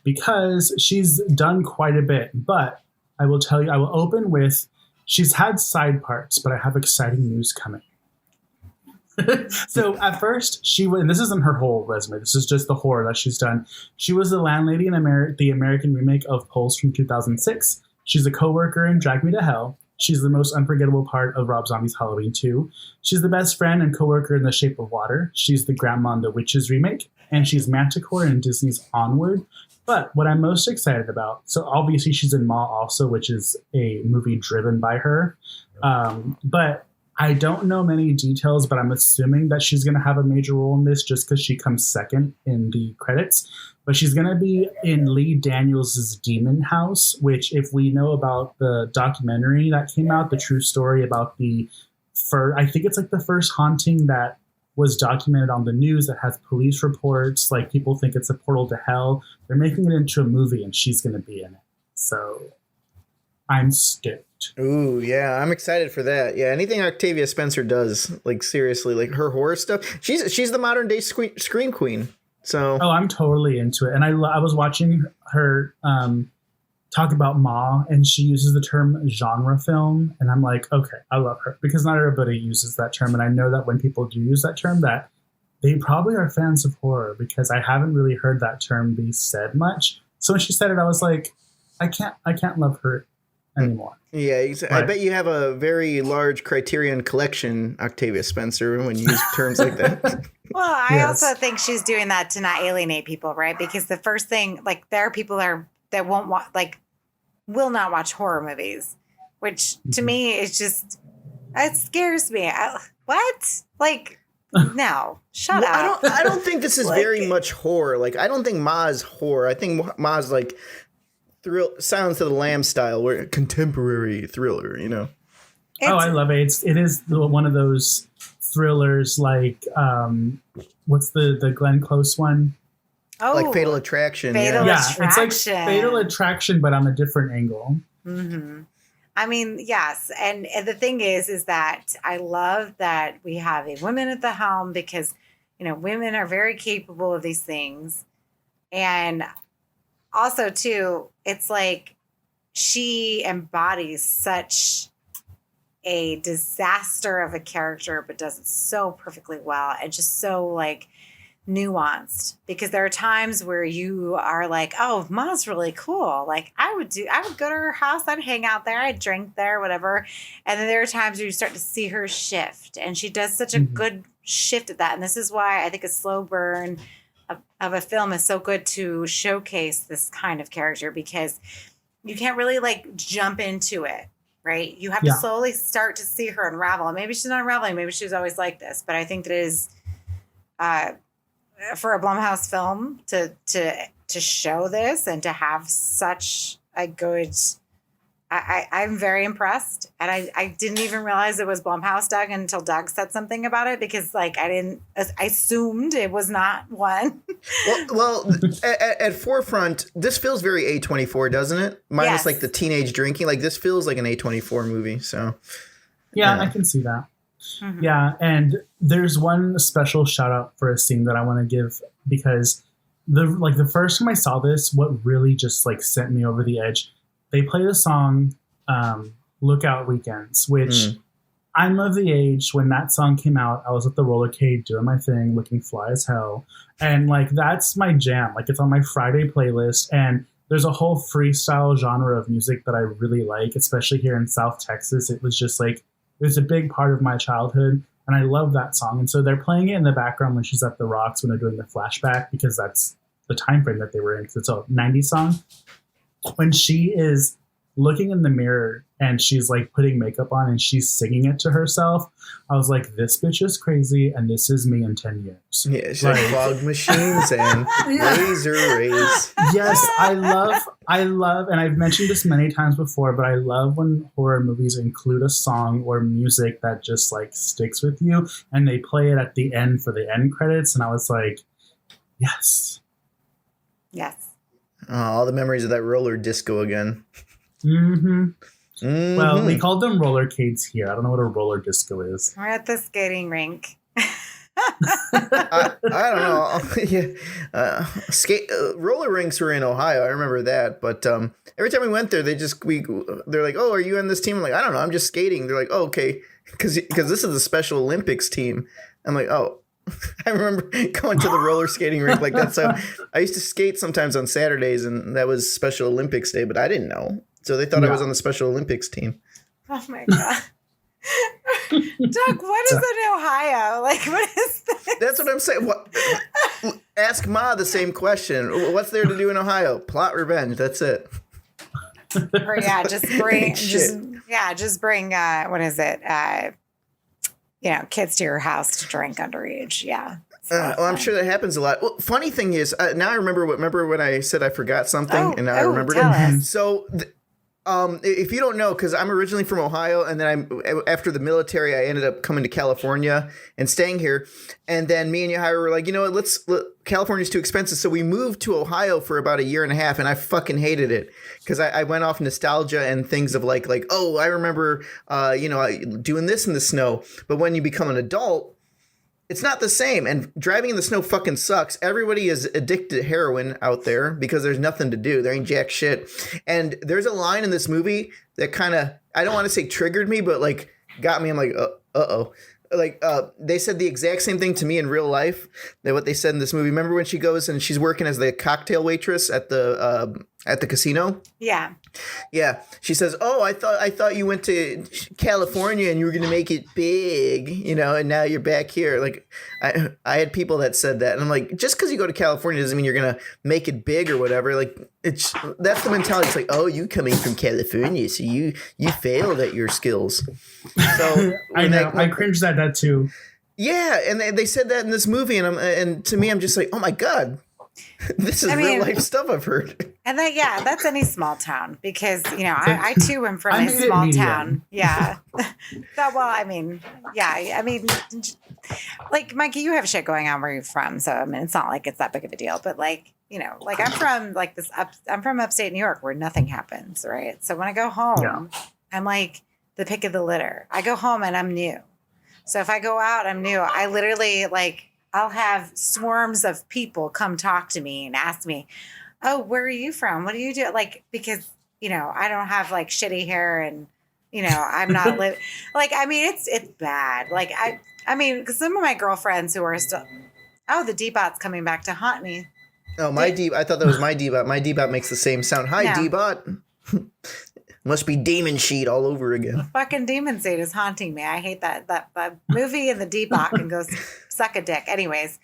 because she's done quite a bit. But I will tell you, I will open with she's had side parts, but I have exciting news coming. So at first, and this isn't her whole resume. This is just the horror that she's done. She was the landlady in the American remake of Pulse from 2006. She's a coworker in Drag Me to Hell. She's the most unforgettable part of Rob Zombie's Halloween 2. She's the best friend and coworker in The Shape of Water. She's the grandma in The Witches remake. And she's Manticore in Disney's Onward. But what I'm most excited about, so obviously she's in Ma also, which is a movie driven by her. But I don't know many details, but I'm assuming that she's going to have a major role in this just because she comes second in the credits. But she's going to be in Lee Daniels' Demon House, which if we know about the documentary that came out, the true story about I think it's like the first haunting that was documented on the news that has police reports. Like people think it's a portal to hell. They're making it into a movie and she's going to be in it. So I'm stoked. Ooh, yeah, I'm excited for that. Yeah, anything Octavia Spencer does, like seriously, like her horror stuff, she's the modern day scream queen. So I'm totally into it. And I was watching her talk about Ma, and she uses the term genre film, and I'm like, okay, I love her because not everybody uses that term, and I know that when people do use that term, that they probably are fans of horror because I haven't really heard that term be said much. So when she said it, I was like, I can't love her anymore. Yeah, I bet you have a very large Criterion collection, Octavia Spencer, when you use terms like that. Well, I also think she's doing that to not alienate people, right? Because the first thing, like, there are people that won't watch, like, will not watch horror movies, which to me is just, it scares me. What? Like, no, shut up. I don't think this is very much horror. Like, I don't think Ma's horror. I think Ma's like Silence of the Lambs style, where contemporary thriller, you know. I love it. It is one of those thrillers like what's the Glenn Close one? Oh, like Fatal Attraction. Fatal Attraction. It's like Fatal Attraction, but on a different angle. Mm-hmm. I mean, yes. And the thing is that I love that we have a woman at the helm because, women are very capable of these things. And also, too, it's like she embodies such a disaster of a character, but does it so perfectly well and just so like nuanced, because there are times where you are like, oh, Ma's really cool. Like I would go to her house. I'd hang out there. I'd drink there, whatever. And then there are times where you start to see her shift, and she does such a good shift at that. And this is why I think a slow burn of a film is so good to showcase this kind of character, because you can't really like jump into it. Right. You have to slowly start to see her unravel. And maybe she's not unraveling. Maybe she's always like this. But I think that it is for a Blumhouse film to show this and to have such a good, I'm very impressed. And I didn't even realize it was Blumhouse, Doug, until Doug said something about it, because like I assumed it was not one. Well, at forefront, this feels very A24, doesn't it? Minus like the teenage drinking. Like this feels like an A24 movie. So yeah, I can see that. Mm-hmm. Yeah, and there's one special shout out for a scene that I want to give, because the first time I saw this, what really just like sent me over the edge, they play the song Lookout Weekends, which I'm of the age when that song came out, I was at the rollercade doing my thing, looking fly as hell. And like, that's my jam. Like it's on my Friday playlist, and there's a whole freestyle genre of music that I really like, especially here in South Texas. It was just like, it was a big part of my childhood, and I love that song. And so they're playing it in the background when she's at the Rocks, when they're doing the flashback, because that's the time frame that they were in, because it's a 90s song. When she is looking in the mirror and she's like putting makeup on and she's singing it to herself, I was like, this bitch is crazy, and this is me in 10 years. Yeah, she has fog machines and laser rays. Yes, I love, and I've mentioned this many times before, but I love when horror movies include a song or music that just like sticks with you, and they play it at the end for the end credits, and I was like, yes. Yes. Oh, all the memories of that roller disco again. Well, we called them rollercades here. I don't know what a roller disco is. We're at the skating rink. I don't know. Roller rinks were in Ohio. I remember that. But every time we went there, they're like, "Oh, are you on this team?" I'm like, "I don't know. I'm just skating." They're like, "Oh, okay," because this is the Special Olympics team. I'm like, "Oh." I remember going to the roller skating rink like that. So I used to skate sometimes on Saturdays, and that was Special Olympics Day, but I didn't know. So they thought I was on the Special Olympics team. Oh my God. Doug, what is in Ohio? Like, what is this? That's what I'm saying. Ask Ma the same question. What's there to do in Ohio? Plot revenge. That's it. Or just bring what is it? Kids to your house to drink underage. Yeah. Well, I'm sure that happens a lot. Well, funny thing is, now I remember when I said I forgot something, and now I remembered it. So, if you don't know, because I'm originally from Ohio, and then after the military, I ended up coming to California and staying here. And then me and Yahira were like, you know what, California's too expensive. So we moved to Ohio for about a year and a half, and I fucking hated it, because I went off nostalgia and things of like, oh, I remember, doing this in the snow. But when you become an adult, it's not the same. And driving in the snow fucking sucks. Everybody is addicted to heroin out there because there's nothing to do. There ain't jack shit. And there's a line in this movie that kind of, I don't want to say triggered me, but like got me. I'm like, uh-oh. Like they said the exact same thing to me in real life that what they said in this movie. Remember when she goes and she's working as the cocktail waitress at the casino? Yeah. Yeah. She says, "Oh, I thought you went to California and you were going to make it big, and now you're back here." Like I had people that said that, and I'm like, just because you go to California doesn't mean you're going to make it big or whatever. Like that's the mentality. It's like, "Oh, you coming from California, so you failed at your skills." So I know. I cringed at that too. Yeah, and they said that in this movie, and to me, I'm just like, oh my God, this is real life stuff I've heard. And that's any small town, because I too am from a small town. Yeah. Like Mikey, you have shit going on where you're from, so I mean, it's not like it's that big of a deal. But I'm from I'm from upstate New York, where nothing happens, right? So when I go home. Yeah. I'm like the pick of the litter. I go home and I'm new. So if I go out, I'm new. I literally I'll have swarms of people come talk to me and ask me, oh, where are you from? What do you do? Like, because, I don't have like shitty hair and, I'm not it's bad. Like, I mean, because some of my girlfriends who are still, the D-Bot's coming back to haunt me. Oh, I thought that was my D-Bot. My D-Bot makes the same sound. Hi, no. D-Bot. Must be Demon Sheet all over again. Fucking Demon Sheet is haunting me. I hate that movie, and the D-Bot can go suck a dick. Anyways,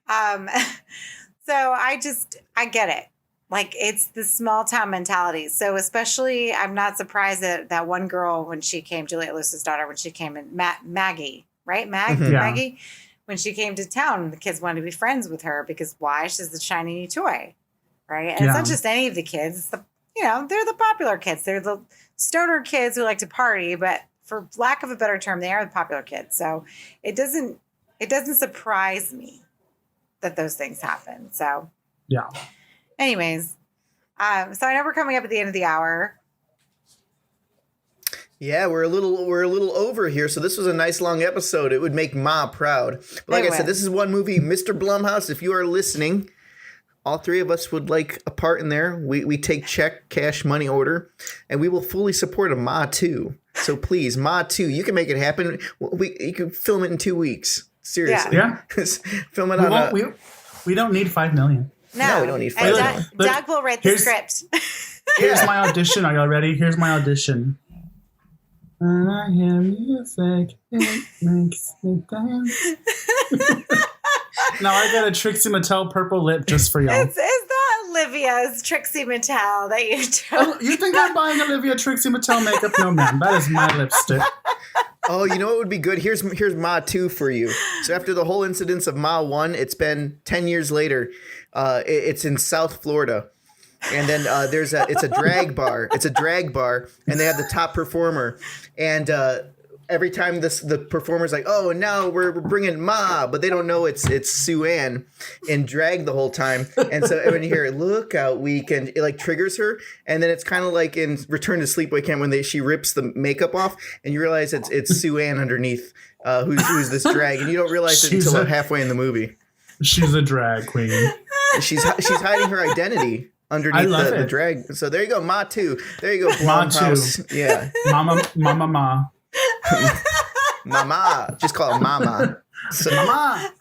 so I get it. Like, it's the small town mentality. So especially, I'm not surprised that one girl, when she came, Juliette Lewis's daughter, when she came in, Maggie, right? Maggie? When she came to town, the kids wanted to be friends with her because why? She's the shiny new toy, right? And it's not just any of the kids. It's the, they're the popular kids. They're the stoner kids who like to party, but for lack of a better term, they are the popular kids. So it doesn't surprise me that those things happen. So yeah. Anyways, so I know we're coming up at the end of the hour. Yeah, we're a little over here, so this was a nice long episode. It would make Ma proud. But like I said, this is one movie, Mr. Blumhouse. If you are listening, all three of us would like a part in there. We take check, cash, money order, and we will fully support a Ma 2. So please, Ma 2, you can make it happen. You can film it in 2 weeks. Seriously, yeah. Film it on. We don't need $5 million. No, we don't need $5 million. Doug will write the script. Here's my audition. Are y'all ready? Here's my audition. When I hear music, it makes me dance. Now I got a Trixie Mattel purple lip just for y'all. Is that Olivia's Trixie Mattel that you do? Oh, you think I'm buying Olivia Trixie Mattel makeup? No, ma'am. That is my lipstick. Oh, you know what would be good? Here's Ma 2 for you. So after the whole incidents of Ma 1, it's been 10 years later. It's in South Florida. And then it's a drag bar. It's a drag bar, and they have the top performer. And every time the performer's like, oh, now we're bringing Ma, but they don't know it's Sue Ann in drag the whole time. And so when you hear "Look Out Weekend," it like triggers her, and then it's kind of like in Return to Sleepaway Camp when she rips the makeup off, and you realize it's Sue Ann underneath, who's this drag, and you don't realize it until halfway in the movie. She's a drag queen. She's hiding her identity underneath the drag. So there you go, Ma 2. There you go, Ma 2. Yeah. Mama. Mama. Just call it Mama. So, Mama.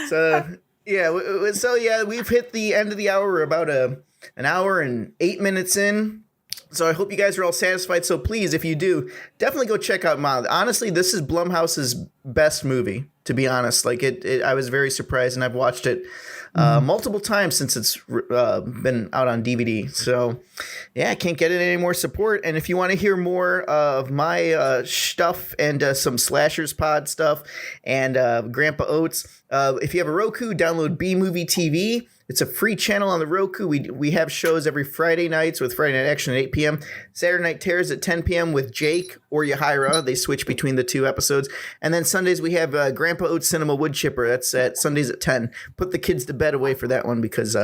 So yeah, we've hit the end of the hour. We're about an hour and 8 minutes in. So I hope you guys are all satisfied. So please, if you do, definitely go check out Ma. Honestly, this is Blumhouse's best movie, to be honest. Like I was very surprised, and I've watched it multiple times since it's been out on DVD. So yeah, I can't get it any more support. And if you want to hear more of my stuff and some Slashers Pod stuff and Grandpa Oates, if you have a Roku, download B Movie TV. It's a free channel on the Roku. We have shows every Friday nights with Friday Night Action at 8 p.m. Saturday Night Terrors at 10 p.m. with Jake or Yahira. They switch between the two episodes. And then Sundays we have Grandpa Oates Cinema Wood Chipper. That's at Sundays at 10. Put the kids to bed away for that one because,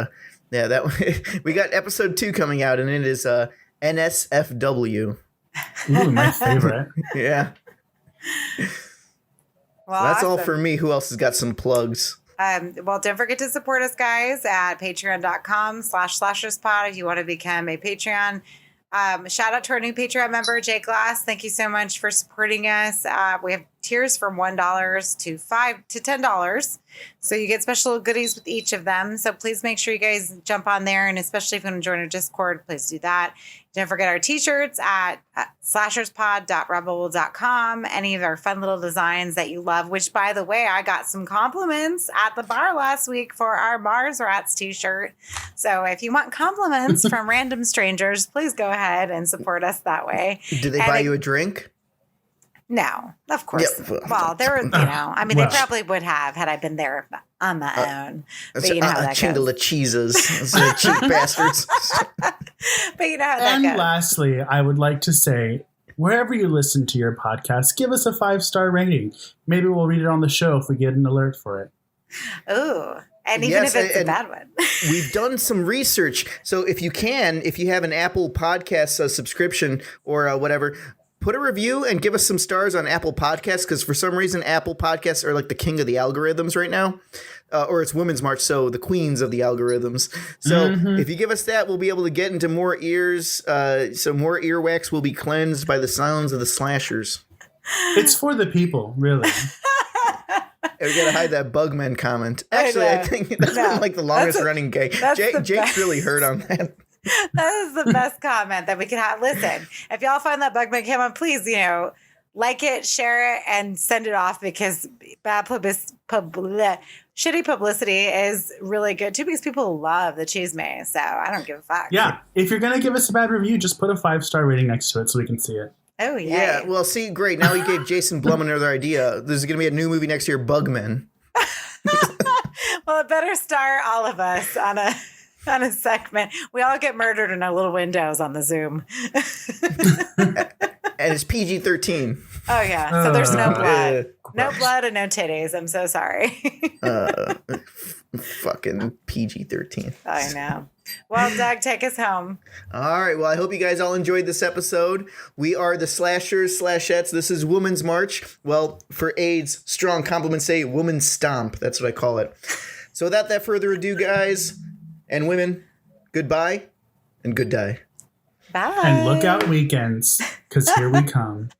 we got episode 2 coming out, and it is NSFW. Ooh, my favorite. Yeah. Well, so that's all for me. Who else has got some plugs? Well, don't forget to support us, guys, at patreon.com/slasherspod if you want to become a Patreon. Shout out to our new Patreon member, Jay Glass. Thank you so much for supporting us. We have tiers from $1 to $5 to $10. So you get special goodies with each of them. So please make sure you guys jump on there. And especially if you want to join our Discord, please do that. Don't forget our t-shirts at slasherspod.redbubble.com. Any of our fun little designs that you love, which, by the way, I got some compliments at the bar last week for our Mars Rats t-shirt. So if you want compliments from random strangers, please go ahead and support us that way. Did they buy you a drink? No, of course. Yeah. Well, they were, they probably would have had I been there on my own. But you know how that goes. Of cheeses. Those cheap bastards. But you know how that goes. And lastly, I would like to say, wherever you listen to your podcast, give us a 5-star rating. Maybe we'll read it on the show if we get an alert for it. Ooh. And even if it's a bad one. We've done some research. So if you have an Apple Podcasts subscription or whatever, put a review and give us some stars on Apple Podcasts, because for some reason Apple Podcasts are like the king of the algorithms right now. Or it's Women's March, so the queens of the algorithms. So if you give us that, we'll be able to get into more ears. So more earwax will be cleansed by the sounds of the slashers. It's for the people, really. We gotta hide that Bugman comment. Actually, I think that's been like the longest running gag. Jake's really hurt on that. That is the best comment that we can have. Listen, if y'all find that Bugman comment, please, like it, share it, and send it off, because bad shitty publicity is really good too, because people love the cheese maze. So I don't give a fuck. Yeah, if you're gonna give us a bad review, just put a 5-star rating next to it so we can see it. Oh, yeah. Yeah, well, see, great. Now you gave Jason Blum another idea. There's going to be a new movie next year, Bugman. Well, it better star all of us on a segment. We all get murdered in our little windows on the Zoom. And it's PG-13. Oh, yeah. So there's no blood. No blood and no titties. I'm so sorry. Fucking PG-13. I know. Well, Doug, take us home. All right. Well, I hope you guys all enjoyed this episode. We are the Slashers, Slashettes. This is Women's March. Well, for AIDS, strong compliments say Woman's Stomp. That's what I call it. So without that further ado, guys and women, goodbye and good day. Bye. And look out weekends, because here we come.